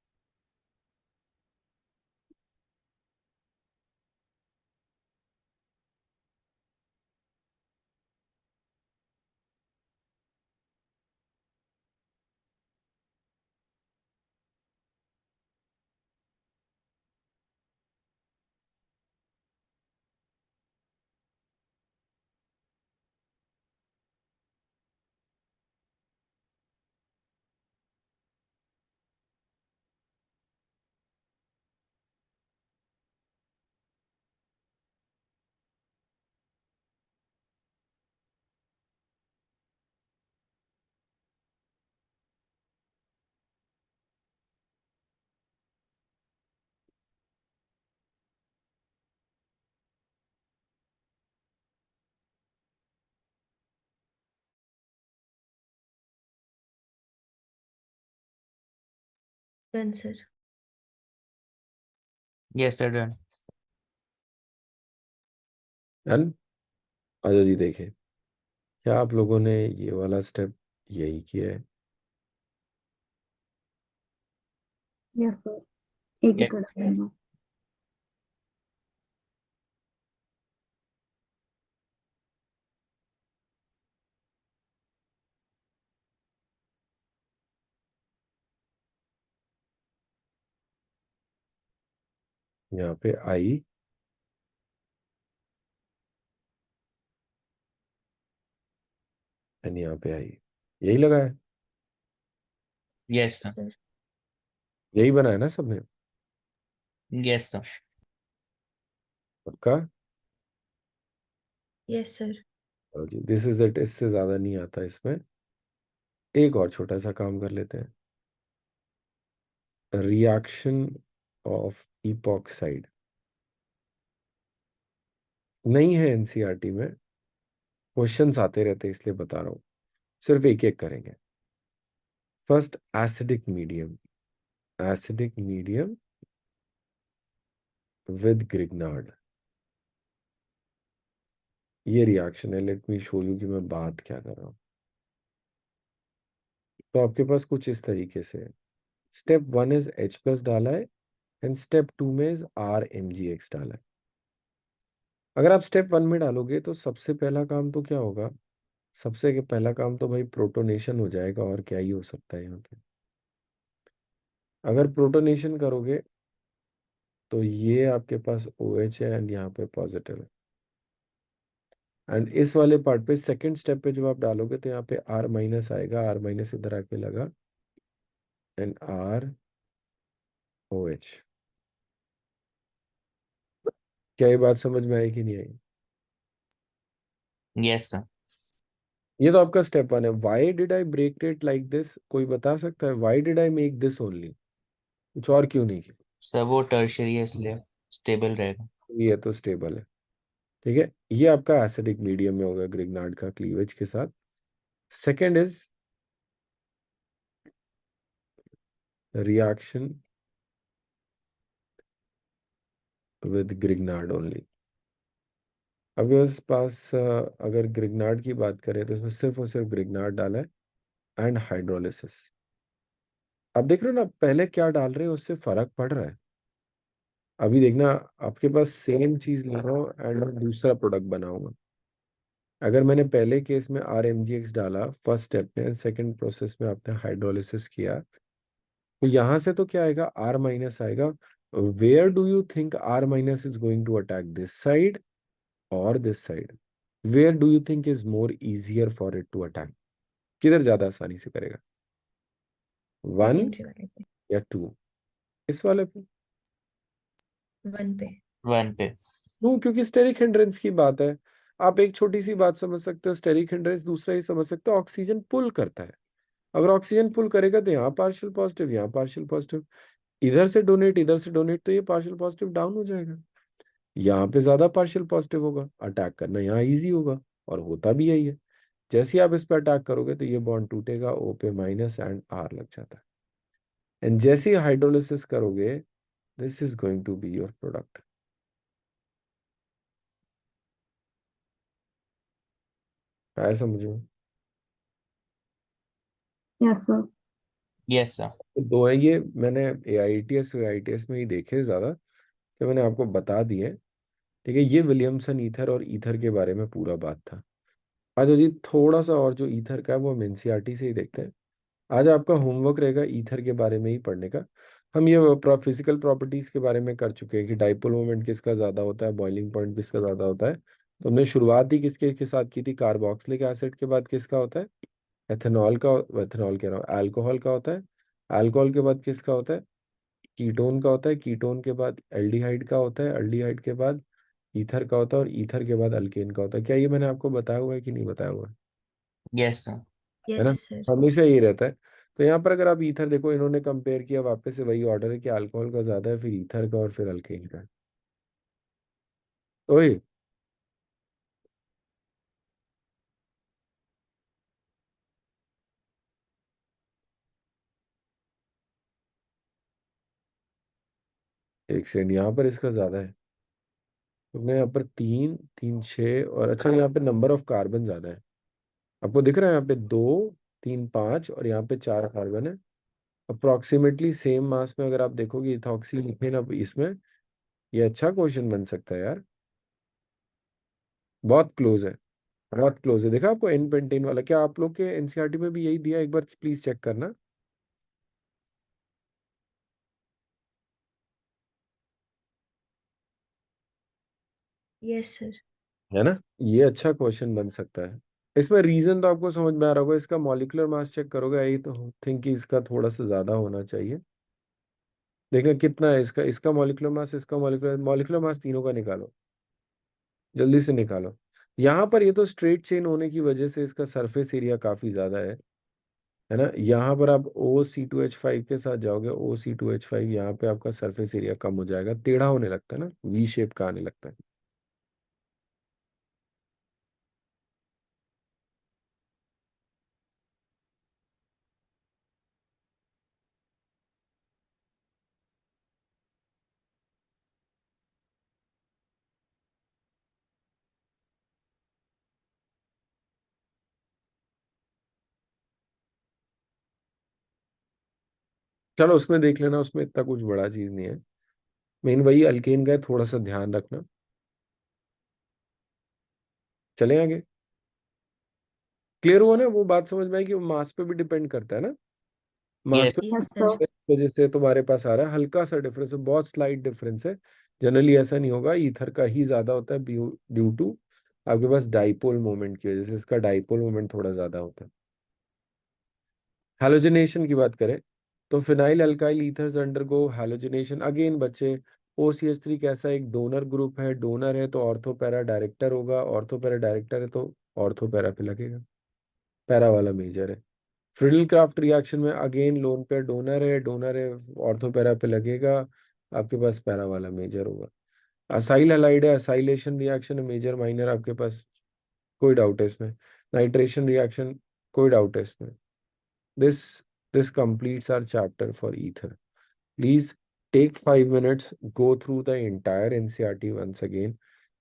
Done sir. Yes sir, done. Done. अच्छा जी देखें, क्या आप लोगों ने ये वाला स्टेप यही किया है? यस सर, एक ही यस। प्रोडक्ट लेना। यहाँ पे आई एंड यहाँ पे आई, यही लगा है, यस सर। सर। यही बनाया ना सबने? Yes sir. पक्का? Yes sir. चलो जी, दिस इज इट, इससे ज्यादा नहीं आता इसमें। एक और छोटा सा काम कर लेते हैं, रिएक्शन ऑफ इपॉक्साइड। नहीं है एनसीईआरटी में, क्वेश्चंस आते रहते हैं इसलिए बता रहा हूँ, सिर्फ एक एक करेंगे। First acidic medium, acidic medium with Grignard, ये रिएक्शन है। लेट मी शो यू कि मैं बात क्या कर रहा हूँ। तो आपके पास कुछ इस तरीके से है, स्टेप 1 इज H प्लस डाला है एंड स्टेप 2 में इज RMgX डाला है। अगर आप स्टेप 1 में डालोगे तो सबसे पहला काम तो क्या होगा, सबसे पहला काम तो भाई प्रोटोनेशन हो जाएगा, और क्या ही हो सकता है यहाँ पे। अगर प्रोटोनेशन करोगे तो ये आपके पास OH है एंड यहाँ पे पॉजिटिव है। एंड इस वाले पार्ट पे सेकंड स्टेप पे जब आप डालोगे तो यहाँ पे R माइनस आएगा, R माइनस इधर आके लगा एंड ROH। क्या ये बात समझ में आई कि नहीं आई? Yes sir. ये तो आपका स्टेप 1 है। Why did I break it like this, कोई बता सकता है? Why did I make this only, कुछ और क्यों नहीं किया? सर वो टर्शरी है इसलिए स्टेबल रहेगा। ये तो स्टेबल है, ठीक है, ये आपका एसिडिक मीडियम में होगा ग्रिग्नार्ड का क्लीवेज के साथ। Second is reaction with Grignard only. अब इस पास अगर ग्रिग्नार्ड की बात करें तो इसमें सिर्फ और सिर्फ ग्रिग्नार्ड डाला है एंड हाइड्रोलिसिस। अब देख रहे हो ना, पहले क्या डाल रहे हो उससे फर्क पड़ रहा है। अभी देखना, आपके पास सेम चीज ले रहा हूँ एंड दूसरा प्रोडक्ट बनाऊंगा। अगर मैंने पहले केस में RMGX डाला फर्स्ट स्टेप में, सेकंड प्रोसेस में आपने हाइड्रोलिसिस किया, तो यहां से तो क्या आएगा, R माइनस आएगा। Where do you think R minus is going to attack, this side और this side? Where do you think is more easier for it to attack? किधर ज्यादा आसानी से करेगा, 1 सेकेंडरी वाले पे। या 2? इस वाले पे। 1 पे। 1 पे। क्यों? क्योंकि स्टेरिक हिंड्रेंस की बात है। आप एक छोटी सी बात समझ सकते हो, स्टेरिक हिंड्रेंस दूसरा ही समझ सकते हो, ऑक्सीजन पुल करता है। अगर ऑक्सीजन पुल करेगा तो यहाँ पार्शियल पॉजिटिव, यहाँ पार्शियल पॉजिटिव, इधर से डोनेट, इधर से डोनेट, तो ये पार्शियल पॉजिटिव डाउन हो जाएगा। यहाँ पे ज्यादा पार्शियल पॉजिटिव होगा, अटैक करना यहाँ इजी होगा, और होता भी यही है। जैसे ही आप इस पर अटैक करोगे तो ये बॉन्ड टूटेगा, O पे माइनस एंड R लग जाता है। एंड जैसे ही हाइड्रोलिसिस करोगे, this is going to be your product. आया समझ में? Yes sir. Yes, sir. तो दो है ये, मैंने AITS में ही देखे ज्यादा, तो मैंने आपको बता दिए। ठीक है, ये विलियमसन ईथर और ईथर के बारे में पूरा बात था। आज जी थोड़ा सा और जो ईथर का है वो हम NCERT से ही देखते हैं। आज आपका होमवर्क रहेगा ईथर के बारे में ही पढ़ने का। हम ये फिजिकल प्रॉपर्टीज के बारे में कर चुके हैं कि डाइपोल मोमेंट किसका ज्यादा होता है, बॉइलिंग पॉइंट किसका ज्यादा होता है। तो हमने शुरुआत ही किसके के साथ की थी, कार्बोक्सिलिक एसिड के बाद किसका होता है, एथेनॉल का, एथेनॉल कह रहा हूँ, अल्कोहल का होता है। अल्कोहल के बाद किसका होता है, कीटोन का होता है। कीटोन के बाद एल्डिहाइड का होता है। एल्डिहाइड के बाद ईथर का होता है, और ईथर के बाद अल्केन का होता है। क्या ये मैंने आपको बताया हुआ है कि नहीं बताया हुआ Yes, sir. है ना? Yes sir. हमेशा यही रहता है। तो यहाँ पर अगर आप ईथर देखो, इन्होंने कंपेयर किया, वापस से वही ऑर्डर है कि अल्कोहल का ज्यादा है, फिर ईथर का, और फिर अल्केन का। ओए, एक सेकंड, यहाँ पर इसका ज्यादा है। तो मैं यहाँ पर 3 3 6, और अच्छा यहाँ पे नंबर ऑफ कार्बन ज्यादा है। आपको दिख रहा है यहाँ पे 2 3 5, और यहाँ पे 4 कार्बन है। अप्रोक्सीमेटली सेम मास में अगर आप देखोगे इथॉक्सी मीथेन, अब इसमें ये अच्छा क्वेश्चन बन सकता है यार। बहुत क्लोज है, बहुत क्लोज है। देखा आपको एन पेंटेन वाला, क्या आप लोग के NCERT में भी यही दिया? एक बार प्लीज चेक करना। Yes sir. है ना? ये अच्छा क्वेश्चन बन सकता है। इसमें रीजन तो आपको समझ में आ रहा होगा, इसका मॉलिक्यूलर मास चेक करोगे, आई तो थिंक कि इसका थोड़ा सा ज्यादा होना चाहिए। देखना कितना है इसका, इसका मॉलिक्यूलर मास, इसका मॉलिक्यूलर मॉलिक्यूलर मास, तीनों का निकालो, जल्दी से निकालो। यहाँ पर ये तो स्ट्रेट चेन होने की वजह से इसका सरफेस एरिया काफी ज्यादा है ना? यहाँ पर आप OC2H5 के साथ जाओगे, OC2H5, यहाँ पे आपका सरफेस एरिया कम हो जाएगा, टेढ़ा होने लगता है ना, V शेप का आने लगता है। चलो उसमें देख लेना, उसमें इतना कुछ बड़ा चीज नहीं है। मेन वही अल्केन का है, थोड़ा सा ध्यान रखना। चले आगे, क्लियर हुआ ना? वो बात समझ में आई कि वो मास पे भी डिपेंड करता है ना, मास Yes. पे। Yes yes sir. सर। इस वजह से तुम्हारे पास आ रहा है, हल्का सा डिफरेंस है, बहुत स्लाइट डिफरेंस है। जनरली ऐसा नहीं होगा, ईथर का ही ज्यादा होता है ड्यू टू आपके पास डाइपोल मोमेंट की वजह से, इसका डाइपोल मोमेंट थोड़ा ज्यादा होता है। हैलोजनेशन की बात करें तो phenyl alkyl ethers undergo halogenation again बच्चे। OCH3 कैसा एक डोनर ग्रुप है, डोनर है तो ऑर्थो पैरा डायरेक्टर होगा, ऑर्थो पैरा डायरेक्टर है तो ऑर्थो पैरा पे लगेगा, पैरा वाला मेजर है। फ्रिडल क्राफ्ट रिएक्शन में अगेन लोन पेयर डोनर है, ऑर्थो पैरा पे लगेगा, आपके पास पैरा वाला मेजर होगा। असाइल हलाइड है, असाइलेशन रिएक्शन है, मेजर माइनर आपके पास कोई डाउट है इसमें? नाइट्रेशन रिएक्शन, कोई डाउट है इसमें? This this completes our chapter for ether. Please take 5 minutes, go through the entire NCERT once again.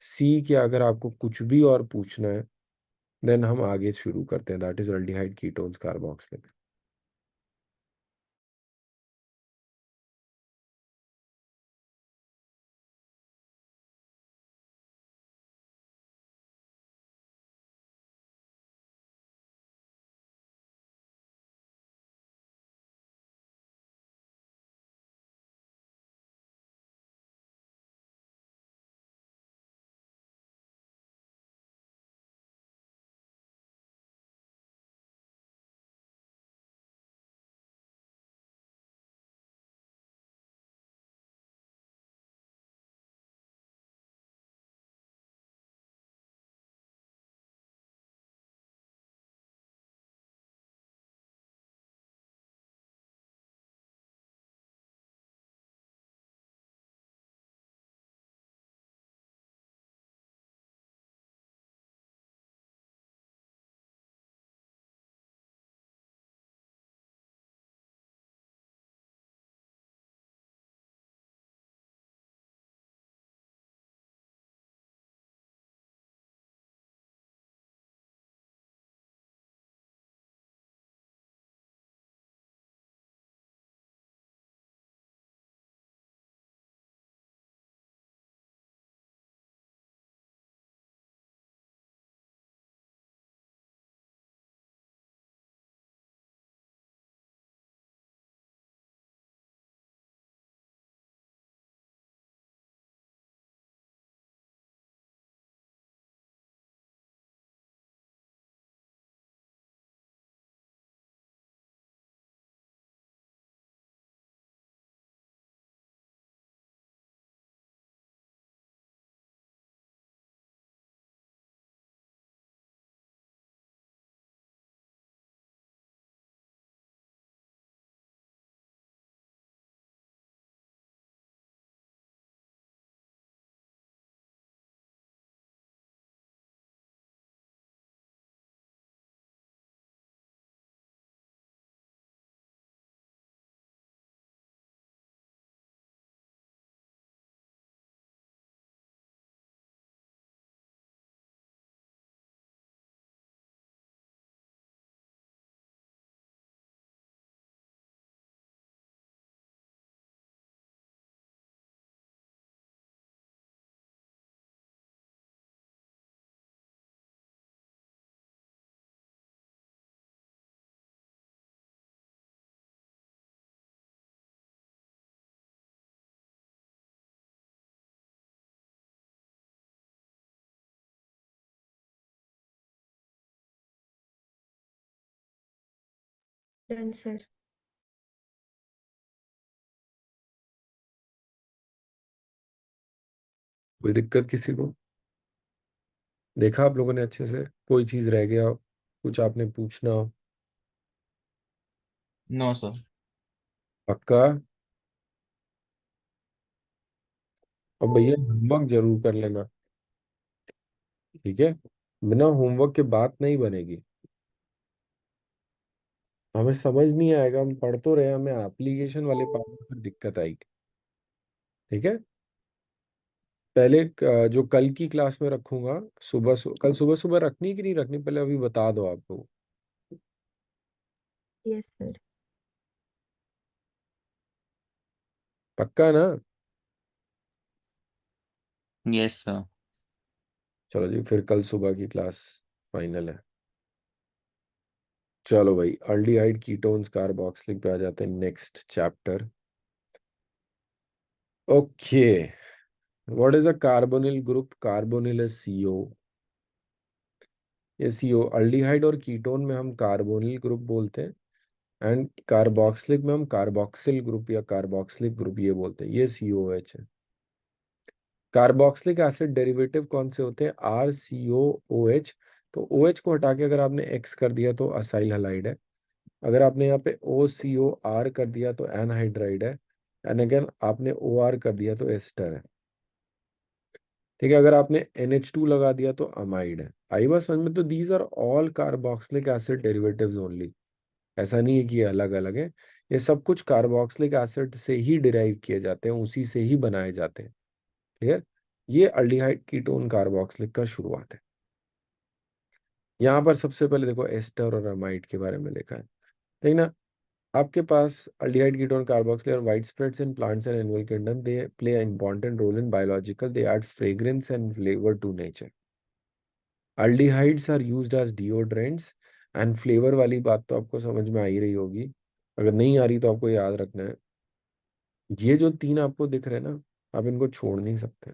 सी कि अगर आपको कुछ भी और पूछना है देन हम आगे शुरू करते हैं, that is aldehyde ketones carboxylic. Done sir. कोई दिक्कत किसी को? देखा आप लोगों ने अच्छे से? कोई चीज रह गया हो, कुछ आपने पूछना हो? No, sir. पक्का? और भैया होमवर्क जरूर कर लेना, ठीक है? बिना होमवर्क के बात नहीं बनेगी। हमें समझ नहीं आएगा, हम पढ़ तो रहे, हमें एप्लीकेशन वाले पार्ट में फिर दिक्कत आएगी। ठीक है? पहले जो कल की क्लास में रखूंगा, कल सुबह सुबह रखनी कि नहीं रखनी, पहले अभी बता दो आपको। Yes sir. पक्का ना? Yes, sir. चलो जी, फिर कल सुबह की क्लास फाइनल है। चलो भाई, अल्डिहाइड कीटोन्स कार्बोक्सिलिक पे आ जाते हैं, next chapter. Okay, what is a carbonyl group? Carbonyl is CO. ये सीओ, अल्डिहाइड और कीटोन में हम कार्बोनिल ग्रुप बोलते हैं, एंड कार्बोक्सिलिक में हम कार्बोक्सिल ग्रुप या कार्बोक्सिलिक ग्रुप ये बोलते हैं। ये सीओएच है। कार्बोक्सिलिक एसिड डेरिवेटिव कौन से होते हैं? आर सी ओ ओ एच। तो ओ एच को हटा के अगर आपने एक्स कर दिया तो असाइल हलाइड है। अगर आपने यहाँ पे ओ सी ओ आर कर दिया तो एनहाइड्राइड है। एंड अगेन आपने ओ आर कर दिया तो एस्टर है। ठीक है, अगर आपने NH2 लगा दिया तो अमाइड है। आई बात समझ में? तो these are all carboxylic acid derivatives only. ऐसा नहीं है कि ये अलग अलग है, ये सब कुछ कार्बोक्सिलिक एसिड से ही डिराइव किए जाते हैं, उसी से ही बनाए जाते हैं। क्लियर? ये अल्डिहाइड कीटोन कार्बोक्सिलिक का शुरुआत है। यहाँ पर सबसे पहले देखो एस्टर और अमाइड के बारे में लिखा है, ठीक ना। आपके पास अल्डिहाइड कीटोन कार्बोक्सिल और wide spreads in plants and animal kingdom, they play an important role in biological, they add fragrance and flavor to nature. Aldehydes are used as deodorants and flavor वाली बात तो आपको समझ में आ ही रही होगी, अगर नहीं आ रही तो आपको याद रखना है। ये जो तीन आपको दिख रहे हैं ना, आप इनको छोड़ नहीं सकते।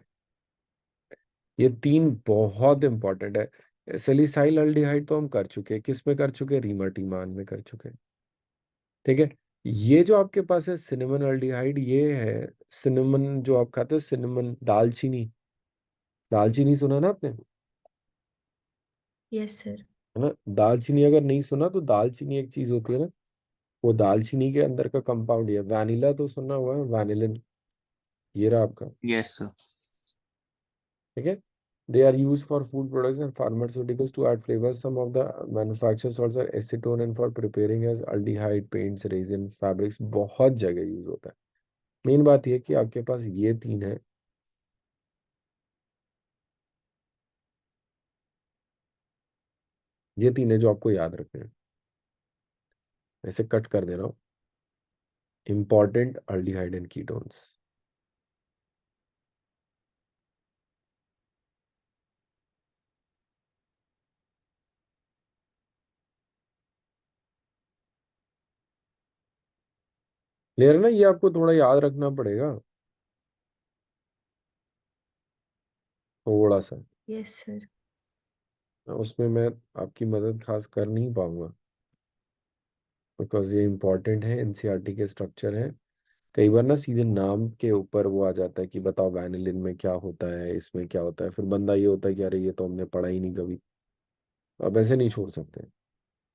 ये तीन बहुत इंपॉर्टेंट है। सैलिसाइल अल्डिहाइड तो हम कर चुके हैं, किस में कर चुके हैं? रीमर्टीमान में कर चुके हैं। ठीक है, ये जो आपके पास है सिनेमन अल्डिहाइड, ये है सिनेमन जो आप खाते हो, सिनेमन दालचीनी। दालचीनी सुना ना आपने? Yes sir. है ना? दालचीनी अगर नहीं सुना तो दालचीनी एक चीज होती है ना, वो दालचीनी के अंदर का कंपाउंड है। वैनिला तो सुना हुआ है, वैनिलिन, ये रहा आपका। Yes, sir. ठीक है, they are use for food products and pharmaceuticals to add flavours, some of the manufacturers also acetone and for preparing as aldehyde paints, resin, fabrics, बहुत जगह यूज होता है। मेन बात ये है कि आपके पास ये तीन है। ये तीन है जो आपको याद रखने हैं। ऐसे कट कर दे रहा हूँ, important aldehyde and ketones. Clear है ना? ये आपको थोड़ा याद रखना पड़ेगा, थोड़ा सा। Yes sir. उसमें मैं आपकी मदद खास कर नहीं पाऊंगा, बिकॉज ये इंपॉर्टेंट है, एनसीईआरटी के स्ट्रक्चर है। कई बार ना सीधे नाम के ऊपर वो आ जाता है कि बताओ वैनिलिन में क्या होता है, इसमें क्या होता है, फिर बंदा ये होता है कि अरे ये तो हमने पढ़ा ही नहीं कभी। अब ऐसे नहीं छोड़ सकते।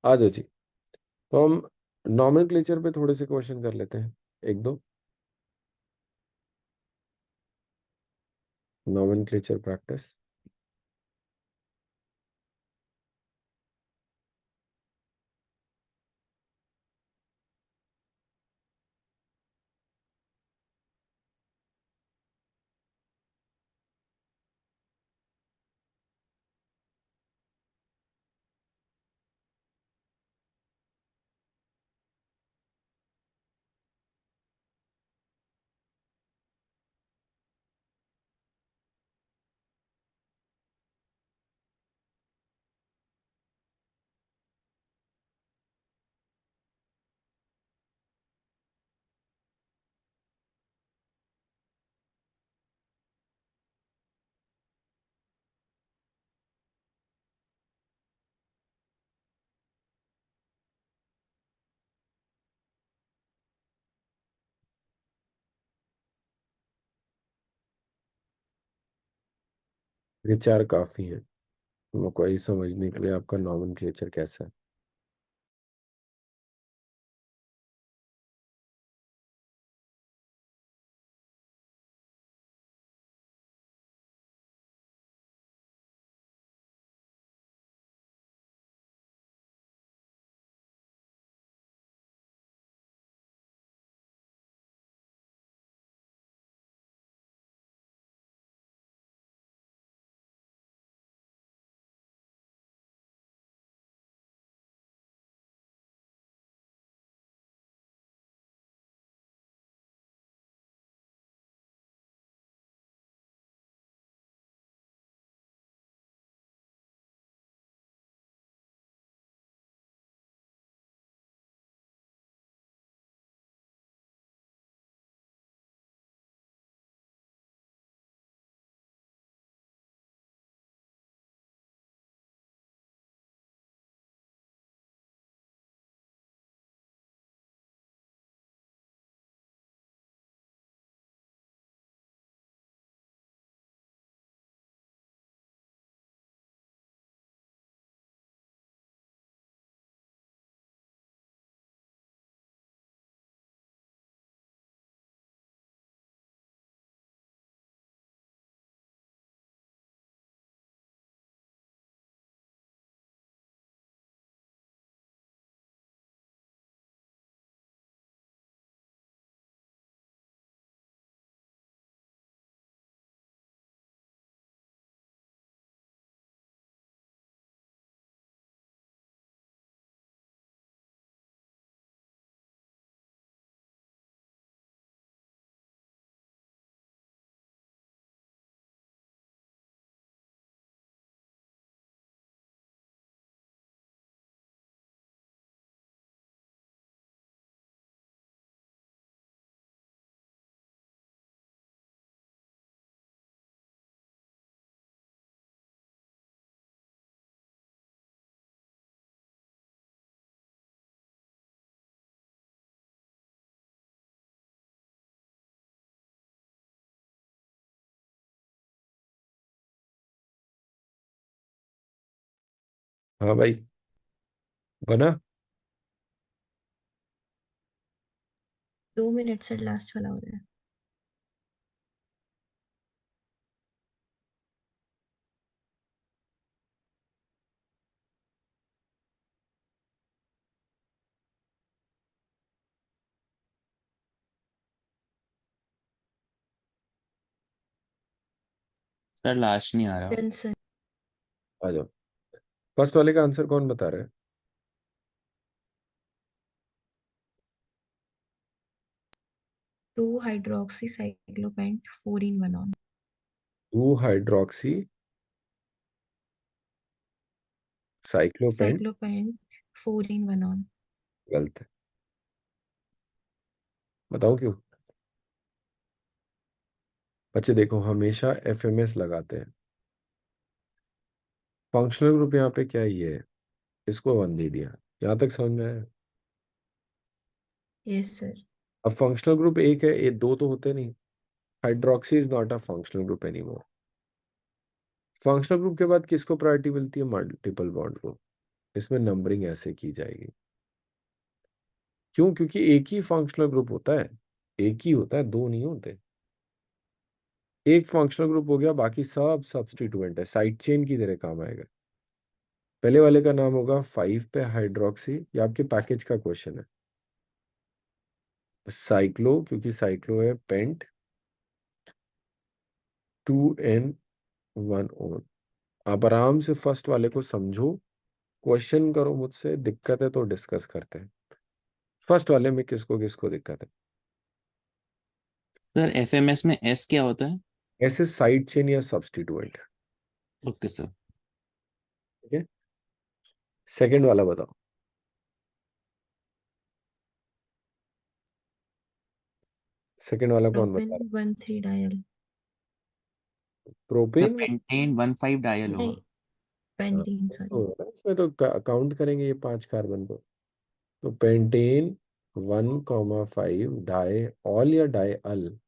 आ जाओ जी। तो हम नॉमेनक्लेचर पे थोड़े से क्वेश्चन कर लेते हैं, एक दो। Nomenclature practice. ये चार काफी है हमको यही समझने के लिए आपका नॉमेनक्लेचर कैसा है। हाँ भाई, बना। 2 मिनट से लास्ट वाला हो रहा है। सर लास्ट नहीं आ रहा। Done sir. आ जाओ। फर्स्ट वाले का आंसर कौन बता रहा है? 2 hydroxy cyclopent 4 in 1 on। 2 hydroxy cyclopent. Cyclopent 4 in 1 on। गलत है। बताओ क्यों? बच्चे देखो, हमेशा एफएमएस लगाते हैं। फंक्शनल ग्रुप यहाँ पे क्या है, ये है। इसको 1 दे दिया। यहाँ तक समझ में आया? Yes sir. अब फंक्शनल ग्रुप एक है, ये दो तो होते नहीं। Hydroxy is not a functional group anymore. Functional group के बाद किसको प्रायोरिटी मिलती है? मल्टीपल बॉन्ड को। इसमें नंबरिंग ऐसे की जाएगी। क्यों? क्योंकि एक ही फंक्शनल ग्रुप होता है। एक ही होता है, दो नहीं होते। एक फंक्शनल ग्रुप हो गया, बाकी सब सब्स्टिट्यूएंट है, साइड चेन की तरह काम आएगा। पहले वाले का नाम होगा 5 पे हाइड्रोक्सी, ये आपके पैकेज का क्वेश्चन है। साइक्लो, क्योंकि साइक्लो है पेंट 2n1 on। आप आराम से फर्स्ट वाले को समझो, क्वेश्चन करो मुझसे, दिक्कत है तो डिस्कस करते हैं। फर्स्ट वाले में किसको किसको दिक्कत है? सर एफएमएस में एस क्या होता है? ऐसे साइड चेन या सब्स्टिट्यूएंट। Okay sir. ठीक है। सेकंड वाला बताओ। सेकंड वाला कौन बता प्रोपेन रहा 1,3-डायल। है? Sir propane. पेंटेन 1,5 डायल नहीं, होगा। पेंटीन तो सॉरी। इसमें तो काउंट करेंगे ये 5 कार्बन को। तो पेंटेन 1,5 डाई ऑल या डाई अल?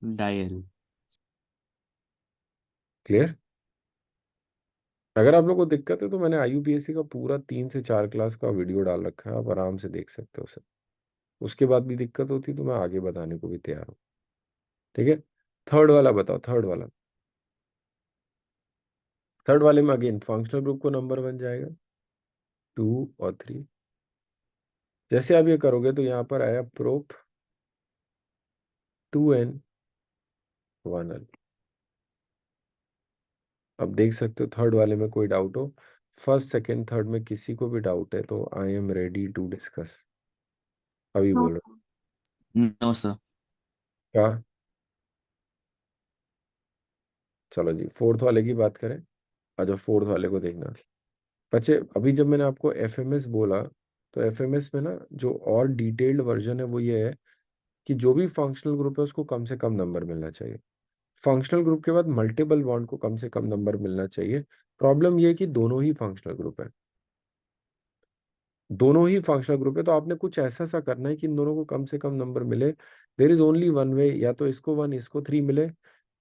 डायल। क्लियर? अगर आप लोग को दिक्कत है तो मैंने आईयूपीएससी का पूरा 3 से 4 क्लास का वीडियो डाल रखा है, आप आराम से देख सकते हो उसे। उसके बाद भी दिक्कत होती तो मैं आगे बताने को भी तैयार हूँ। ठीक है। थर्ड वाला बताओ, थर्ड वाला। थर्ड वाले में अगेन फंक्शनल ग्रुप को नंबर बन जाएगा 2 और 3। जैसे आप ये करोगे तो यहाँ पर आया प्रोप 2n1l। अब देख सकते हो थर्ड वाले में कोई डाउट हो, फर्स्ट सेकंड थर्ड में किसी को भी डाउट है तो I am ready to discuss. अभी नो बोलो। सर। No sir. क्या? चलो जी, फोर्थ वाले की बात करें। अच्छा, फोर्थ वाले को देखना। बच्चे अभी जब मैंने आपको एफएमएस बोला, तो एफएमएस में ना जो और डिटेल्ड वर्जन है वो ये है कि जो भी फंक्शनल ग्रुप है उसको कम से कम नंबर मिलना चाहिए। फंक्शनल ग्रुप के बाद मल्टीपल बॉन्ड को कम से कम नंबर मिलना चाहिए। प्रॉब्लम ये है कि दोनों ही फंक्शनल ग्रुप है। दोनों ही फंक्शनल ग्रुप है तो आपने कुछ ऐसा सा करना है कि इन दोनों को कम से कम नंबर मिले। There is only one way, या तो इसको 1 इसको 3 मिले,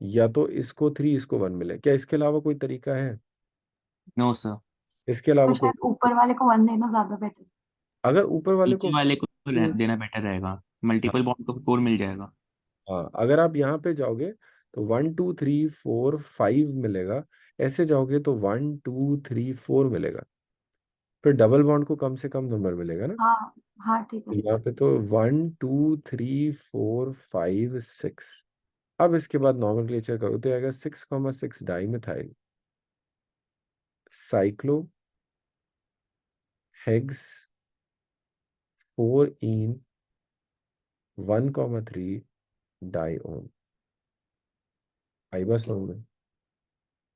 या तो इसको 3 इसको 1 मिले। क्या इसके अलावा कोई तरीका है? No sir. इसके तो अलावा कोई? शायद ऊपर वाले को 1 देना ज्यादा बेटर। अगर ऊपर वाले नीचे को वाले को तो देना बेटर रहेगा। हाँ, मल्टीपल बॉन्ड को 4 मिल जाएगा। हाँ, अगर आप यहाँ पे जाओगे तो 1 2 3 4 5 मिलेगा। ऐसे जाओगे तो 1 2 3 4 मिलेगा। फिर डबल बॉन्ड को कम से कम नंबर मिलेगा ना। हाँ हाँ ठीक है तो सर। यहाँ पे तो 1 2 3 4 5 6। अब इसके बाद नॉमेनक्लेचर करो तो आएगा 6,6 डाई मिथाइल साइक्लो हेक्स 4 इन 1,3 डाई ओन। आई बस समझ में?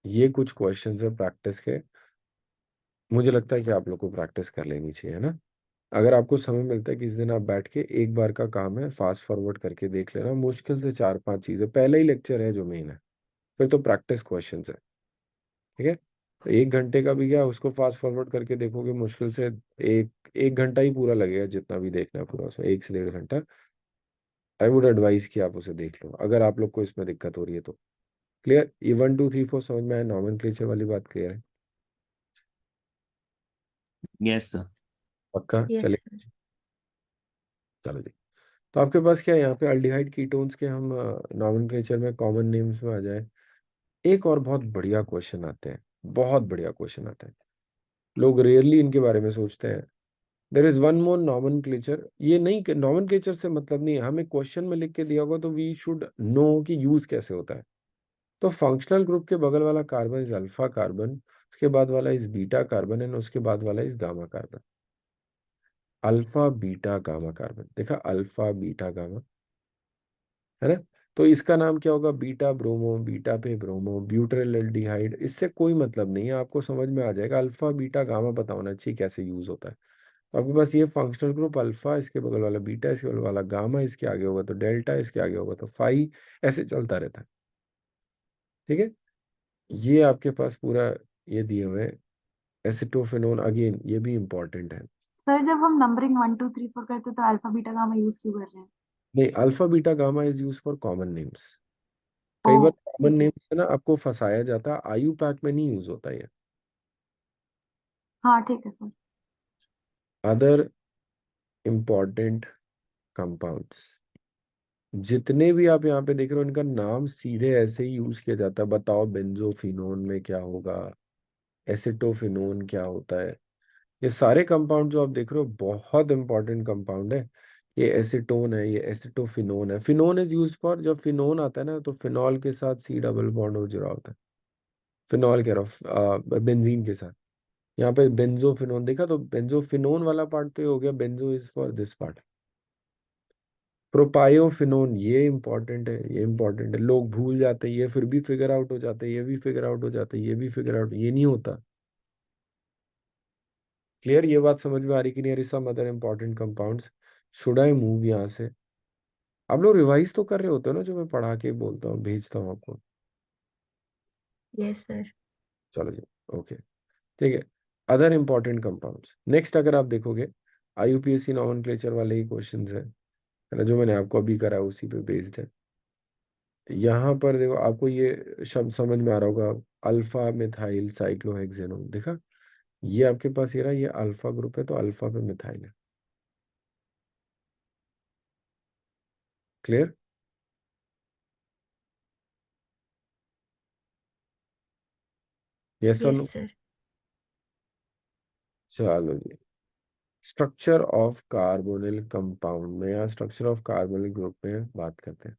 ये कुछ क्वेश्चंस है प्रैक्टिस के। मुझे लगता है कि आप लोग को प्रैक्टिस कर लेनी चाहिए, है ना। अगर आपको समय मिलता है किस दिन, आप बैठ के एक बार का काम है फास्ट फॉरवर्ड करके देख लेना, मुश्किल से 4 5 चीजें, पहला ही लेक्चर है जो मेन है। फिर तो प्रैक्टिस क्वेश्चंस है। ठीक है। तो 1 घंटे का भी क्या, उसको फास्ट फॉरवर्ड करके देखोगे मुश्किल से एक 1 घंटा ही पूरा लगेगा, जितना भी देखना है पूरा उसमें 1 से 1.5 घंटा। आई वुड एडवाइस कि आप उसे देख लो अगर आप लोग को इसमें दिक्कत हो रही है तो। क्लियर? ये 1 2 3 4 समझ में आया? नॉमेनक्लेचर वाली बात क्लियर है? Yes sir. पक्का? यस चले, सर। चलो जी। तो आपके पास क्या है यहाँ पे, अल्डिहाइड कीटोन्स के हम नॉमेनक्लेचर में कॉमन नेम्स में आ जाए। एक और बहुत बढ़िया क्वेश्चन आते हैं, बहुत बढ़िया क्वेश्चन आता है, लोग रेयरली इनके बारे में सोचते हैं। There is one more nomenclature, ये नहीं, नॉमेनक्लेचर से मतलब नहीं है, हमें क्वेश्चन में लिख के दिया होगा तो वी शुड नो कि यूज कैसे होता है। तो फंक्शनल ग्रुप के बगल वाला कार्बन इज अल्फा कार्बन, उसके बाद वाला इज बीटा कार्बन एंड उसके बाद वाला is gamma carbon. Alpha beta gamma carbon, देखा, अल्फा बीटा गामा, है ना? तो इसका नाम क्या होगा, बीटा ब्रोमो, बीटा पे ब्रोमो, ब्यूटेरिल एल्डिहाइड। इससे कोई मतलब नहीं है, आपको समझ में आ जाएगा। अल्फा बीटा गामा पता होना चाहिए कैसे यूज होता है। तो आपके पास ये फंक्शनल ग्रुप अल्फा, इसके बगल वाला बीटा, इसके बगल वाला गामा, इसके आगे होगा तो डेल्टा, इसके आगे होगा तो फाई, ऐसे चलता रहता है। ठीक है, ये आपके पास पूरा ये दिए हुए हैं। एसिटोफेनोन अगेन ये भी इंपॉर्टेंट है। सर जब हम नंबरिंग 1 2 3 4 करते हैं तो अल्फा बीटा गामा यूज क्यों कर रहे हैं? नहीं, alpha beta gamma is use for common names. ओ कई बार कॉमन ठीक है। नेम्स से ना आपको फंसाया जाता है, आयु पैक में नहीं यूज होता है। हाँ ठीक है सर। अदर इंपॉर्टेंट कंपाउंड्स जितने भी आप यहाँ पे देख रहे हो, इनका नाम सीधे ऐसे ही यूज किया जाता है। बताओ बेंजोफिनोन में क्या होगा, एसिटोफिनोन क्या होता है। ये सारे कंपाउंड जो आप देख रहे हो बहुत इंपॉर्टेंट कंपाउंड है। ये एसीटोन है, ये एसिटोफिनोन है। फिनोन इज यूज फॉर, जब फिनोन आता है ना तो फिनॉल के साथ सी डबल बॉन्ड हो जुड़ा होता है। फिनॉल कह रहा हूँ, बेंजीन के साथ। यहाँ पे बेंजोफिनोन देखा, तो बेंजोफिनोन वाला पार्ट तो ये हो गया, benzo is for this part. Propiophenone ये इंपॉर्टेंट है, ये इंपॉर्टेंट है, लोग भूल जाते हैं, ये फिर भी फिगर आउट हो जाते हैं, ये भी फिगर आउट हो जाते हैं, ये भी फिगर आउट, ये नहीं होता। क्लियर? ये बात समझ में आ रही कि नहीं आ रही? Some other important compounds. Should I move यहाँ से? आप लोग रिवाइज तो कर रहे होते हो ना, जो मैं पढ़ा के बोलता हूँ भेजता हूँ आपको? Yes sir. चलो जी, ओके, ठीक है। अदर इंपॉर्टेंट कंपाउंड्स नेक्स्ट अगर आप देखोगे, आईयूपीएससी नॉमेनक्लेचर वाले ही क्वेश्चंस है ना, जो मैंने आपको अभी करा उसी पे बेस्ड है। यहाँ पर देखो, आपको ये शब्द समझ में आ रहा होगा, अल्फा मिथाइल साइक्लोहेक्सेनोन, देखा? ये आपके पास ये रहा, ये अल्फा ग्रुप है तो अल्फा पे मिथाइल है। क्लियर? यस और यस नो? सर। चलो जी, स्ट्रक्चर ऑफ कार्बोनिल कंपाउंड में या स्ट्रक्चर ऑफ कार्बोनिल ग्रुप में बात करते हैं।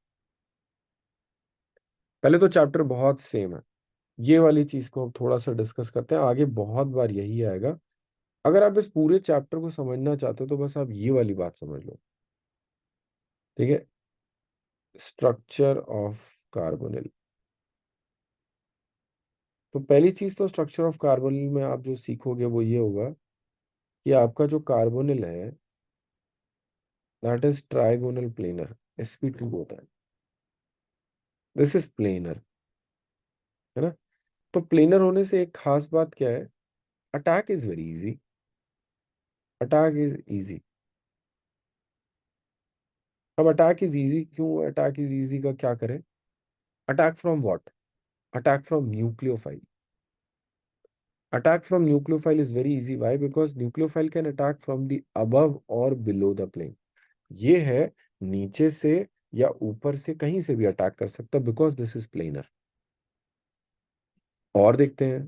पहले तो चैप्टर बहुत सेम है, ये वाली चीज को हम थोड़ा सा डिस्कस करते हैं, आगे बहुत बार यही आएगा। अगर आप इस पूरे चैप्टर को समझना चाहते हो तो बस आप ये वाली बात समझ लो। ठीक है, स्ट्रक्चर ऑफ कार्बोनिल। तो पहली चीज तो स्ट्रक्चर ऑफ कार्बोनिल में आप जो सीखोगे वो ये होगा कि आपका जो कार्बोनिल है that is trigonal planar, sp2 होता है। दिस इज प्लेनर, है ना? तो प्लेनर होने से एक खास बात क्या है, attack is very easy. Attack is easy. अब अटैक इज इजी क्यों, अटैक इज इजी का क्या करें? Attack from what? Attack from nucleophile. Attack from nucleophile is very easy. Why? Because nucleophile can attack from the above or below the plane. ये है नीचे से या ऊपर से, कहीं से भी अटैक कर सकता है, बिकॉज दिस इज प्लेनर। और देखते हैं,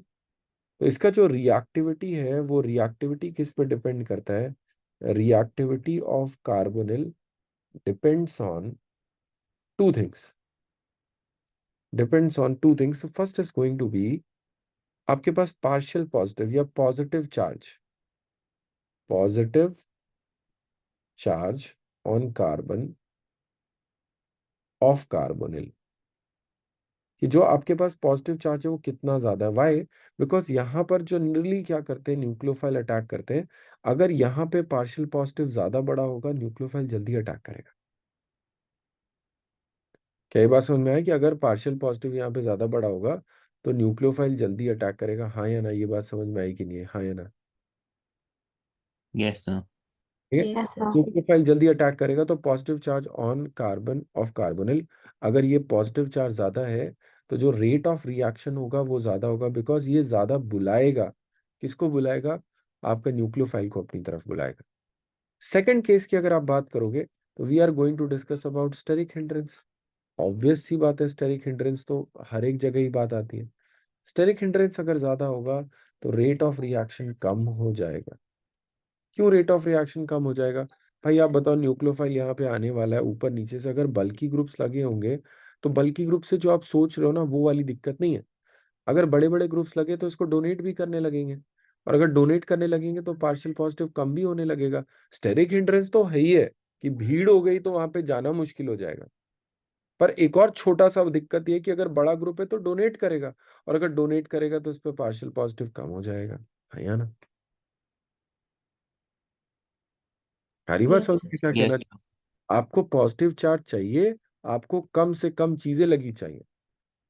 तो इसका जो रिएक्टिविटी है वो रिएक्टिविटी किस पे डिपेंड करता है? Reactivity of carbonyl depends on two things. Depends on two things. First is going to be आपके पास पार्शियल पॉजिटिव या positive charge, positive charge on carbon of carbonyl, कि जो आपके पास पॉजिटिव चार्ज है वो कितना ज्यादा है। वाई? बिकॉज यहाँ पर जो जनरली क्या करते हैं, न्यूक्लियोफाइल अटैक करते हैं। अगर यहाँ पे पार्शियल पॉजिटिव ज्यादा बड़ा होगा, न्यूक्लियोफाइल जल्दी अटैक करेगा। कई बार समझ में आया कि अगर पार्शियल पॉजिटिव यहाँ पे ज्यादा बड़ा होगा तो न्यूक्लियोफाइल जल्दी अटैक करेगा। हाँ या ना? ये बात समझ में आई कि नहीं है? हाँ या ना? Yes sir. ठीक है, yes yes sir. Sir. Nucleophile जल्दी अटैक करेगा तो positive charge on carbon of carbonyl, अगर ये पॉजिटिव चार्ज ज्यादा है तो जो रेट ऑफ रिएक्शन होगा वो ज्यादा होगा, बिकॉज ये ज्यादा बुलाएगा। किसको बुलाएगा? आपका न्यूक्लियोफाइल को अपनी तरफ बुलाएगा। सेकंड केस की अगर आप बात करोगे तो we are going to discuss about steric hindrance. Obvious सी बात है, स्टेरिक हिंड्रेंस तो हर एक जगह ही बात आती है। स्टेरिक हिंड्रेंस अगर ज्यादा होगा तो रेट ऑफ रिएक्शन कम हो जाएगा। क्यों रेट ऑफ रिएक्शन कम हो जाएगा? भाई आप बताओ, न्यूक्लियोफाइल यहाँ पे आने वाला है ऊपर नीचे से, अगर बल्की ग्रुप्स लगे होंगे तो बल्की ग्रुप से जो आप सोच रहे हो ना वो वाली दिक्कत नहीं है। अगर बड़े बड़े ग्रुप्स लगे तो इसको डोनेट भी करने लगेंगे, और अगर डोनेट करने लगेंगे तो पार्शियल पॉजिटिव कम भी होने लगेगा। स्टेरिक हिंड्रेंस तो है ही है कि भीड़ हो गई तो वहां पे जाना मुश्किल हो जाएगा। पर एक और छोटा सा दिक्कत ये कि अगर बड़ा ग्रुप है तो डोनेट करेगा, और अगर डोनेट करेगा तो इस पे पार्शियल पॉजिटिव कम हो जाएगा। है या ना? हरी बात यस समझ सर। में क्या कहना? यस। आपको पॉजिटिव चार्ज चाहिए, आपको कम से कम चीजें लगी चाहिए।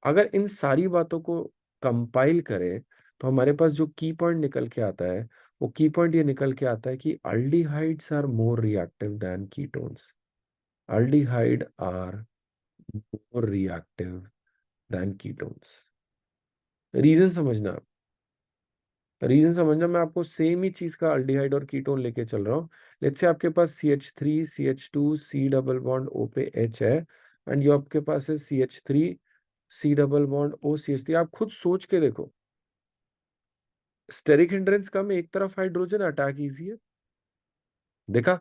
अगर इन सारी बातों को कंपाइल करें तो हमारे पास जो की पॉइंट निकल के आता है, वो की पॉइंट ये निकल के आता है कि aldehydes are more reactive than ketones. Aldehyde are more reactive than ketones. Reason समझना, रीजन समझना। मैं आपको सेम ही चीज का अल्डिहाइड और कीटोन लेके चल रहा हूँ। लेट्स से आपके पास CH3 CH2 C double bond O पे H है, एंड ये आपके पास है CH3 C double bond O CH3। आप खुद सोच के देखो, स्टेरिक हिंड्रेंस कम है, एक तरफ हाइड्रोजन, अटैक इजी है। देखा?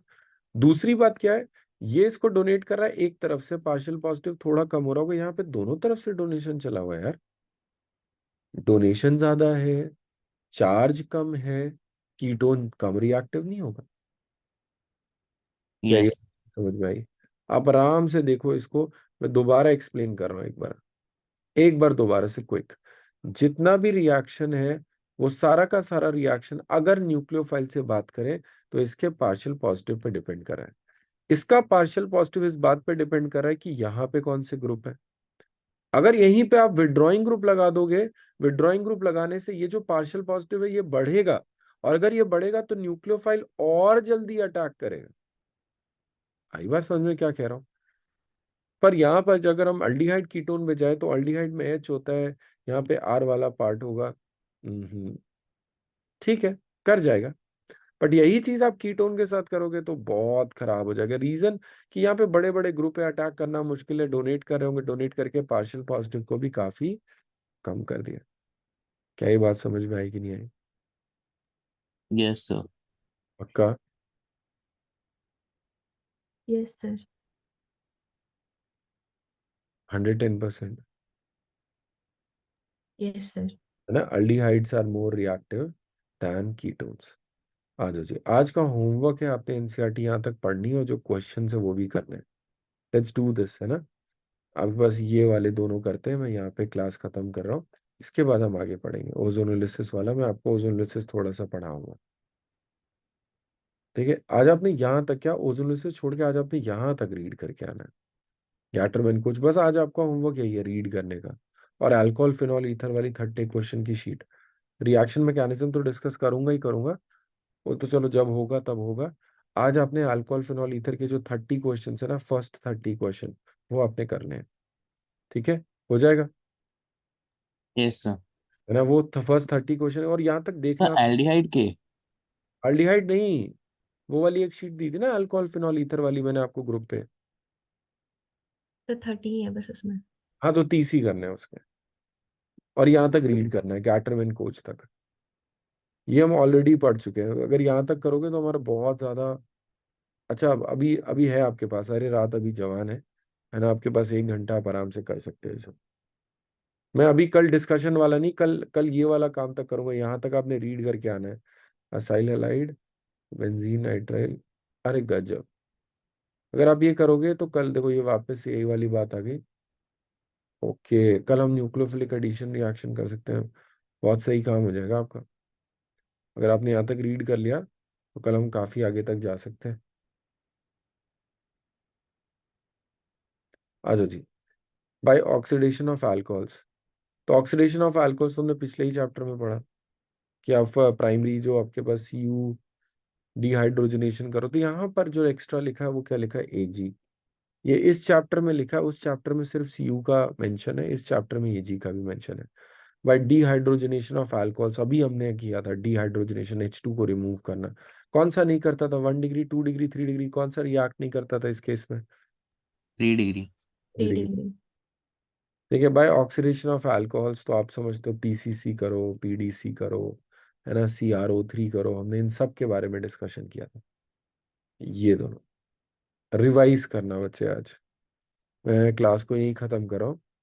दूसरी बात क्या है, ये इसको डोनेट कर रहा है एक तरफ से, पार्शियल पॉजिटिव थोड़ा कम हो रहा होगा, यहाँ पे दोनों तरफ से डोनेशन चला हुआ है यार। डोनेशन ज्यादा है, चार्ज कम है, कीटोन कम रिएक्टिव नहीं होगा। क्या ये यस। समझ में आई? आप आराम से देखो इसको, मैं दोबारा एक्सप्लेन कर रहा हूँ एक बार दोबारा से क्विक। जितना भी रिएक्शन है वो सारा का सारा रिएक्शन अगर न्यूक्लियोफाइल से बात करें तो इसके पार्शियल पॉजिटिव पे डिपेंड कर रहा है। इसका पार्शियल पॉजिटिव इस बात पे डिपेंड कर रहा है कि यहाँ पे कौन से ग्रुप है। अगर यहीं पे आप विड्रॉइंग ग्रुप लगा दोगे, विड्रॉइंग ग्रुप लगाने से ये जो पार्शियल पॉजिटिव है ये बढ़ेगा, और अगर ये बढ़ेगा तो न्यूक्लियोफाइल और जल्दी अटैक करेगा। आई बात समझ में क्या कह रहा हूँ? पर यहाँ पर अगर हम अल्डिहाइड कीटोन में जाए तो अल्डिहाइड में H होता है, यहाँ पे R वाला पार्ट होगा। ठीक है, कर जाएगा। बट यही चीज आप कीटोन के साथ करोगे तो बहुत खराब हो जाएगा। रीजन कि यहाँ पे बड़े बड़े ग्रुप पे अटैक करना मुश्किल है, डोनेट कर रहे होंगे, डोनेट करके पार्शियल पॉजिटिव को भी काफी कम कर दिया। क्या ये बात समझ में आई कि नहीं आई? Yes sir. पक्का? Yes sir. 110%? Yes sir. है ना? Aldehydes are more reactive than ketones. आ जाओ जी, आज का होमवर्क है, आपने एनसीईआरटी यहाँ तक पढ़नी है और जो क्वेश्चन है वो भी करने हैं। लेट्स डू दिस, है ना? आपके पास ये वाले दोनों करते हैं, मैं यहाँ पे क्लास खत्म कर रहा हूँ। इसके बाद हम आगे पढ़ेंगे ओजोनोलिसिस वाला, मैं आपको ओजोनोलिसिस थोड़ा सा पढ़ाऊंगा। ठीक है, आज आपने यहाँ तक क्या, ओजोनोलिसिस छोड़ के आज आपने यहाँ तक रीड करके आना है। गैटरमैन कुछ, बस आज आपका होमवर्क यही है, रीड करने का। और अल्कोहल फिनॉल ईथर वाली 30 क्वेश्चन की शीट। रिएक्शन मैकेनिज्म तो डिस्कस करूंगा ही करूंगा, वो तो चलो जब होगा तब होगा। आज आपने अल्कोहल फिनॉल ईथर के जो 30 क्वेश्चन है ना, फर्स्ट 30 क्वेश्चन वो आपने करने हैं। ठीक है, हो जाएगा? Yes sir. है ना? वो फर्स्ट 30 क्वेश्चन है, और यहाँ तक सर देखना आप। एल्डिहाइड के। अल्डिहाइड नहीं, वो वाली एक शीट दी थी ना अल्कोहल फिनॉल ईथर वाली, मैंने आपको ग्रुप पे। तो 30 ही है बस उसमें। हाँ, तो 30 ही करना है उसके, और यहाँ तक रीड करना है गैटरमैन कोच तक। ये हम ऑलरेडी पढ़ चुके हैं, अगर यहाँ तक करोगे तो हमारा बहुत ज्यादा अच्छा। अभी अभी है आपके पास, अरे रात अभी जवान है ना? आपके पास 1 घंटा, आप आराम से कर सकते हैं सब। मैं अभी कल डिस्कशन वाला नहीं, कल कल ये वाला काम तक करूंगा, यहाँ तक आपने रीड करके आना है। असाइल हैलाइड, बेंजीन नाइट्राइल, अरे गजब। अगर आप ये करोगे तो कल देखो ये वापस से यही वाली बात आ गई। ओके, कल हम न्यूक्लियोफिलिक एडिशन रिएक्शन कर सकते हैं। बहुत सही काम हो जाएगा आपका, अगर आपने यहाँ तक रीड कर लिया तो कल हम काफी आगे तक जा सकते हैं। आ जाओ जी। By oxidation of alcohols. तो ऑक्सीडेशन ऑफ अल्कोहल्स तुमने पिछले ही चैप्टर में पढ़ा कि आप प्राइमरी जो आपके पास CU डिहाइड्रोजनेशन करो, तो यहाँ पर जो एक्स्ट्रा लिखा है वो क्या लिखा है, AG। ये इस चैप्टर में लिखा है, उस चैप्टर में सिर्फ CU का मेंशन है, इस चैप्टर में AG का भी मेंशन है। बाय डीहाइड्रोजनेशन ऑफ अल्कोहल्स, अभी हमने किया था डीहाइड्रोजनेशन, H2 को रिमूव करना। कौन सा नहीं करता था? 1 डिग्री, 2 डिग्री, 3 डिग्री, कौन सा रिएक्ट नहीं करता था इस केस में? 3 डिग्री। 3 डिग्री। ठीक है, बाय ऑक्सीडेशन ऑफ अल्कोहल्स तो आप समझते हो PCC करो, PDC करो, है ना, CrO3 करो, हमने इन सब के बारे में डिस्कशन किया था। ये दोनों रिवाइज करना बच्चे। आज मैं क्लास को यही खत्म कर रहा हूँ।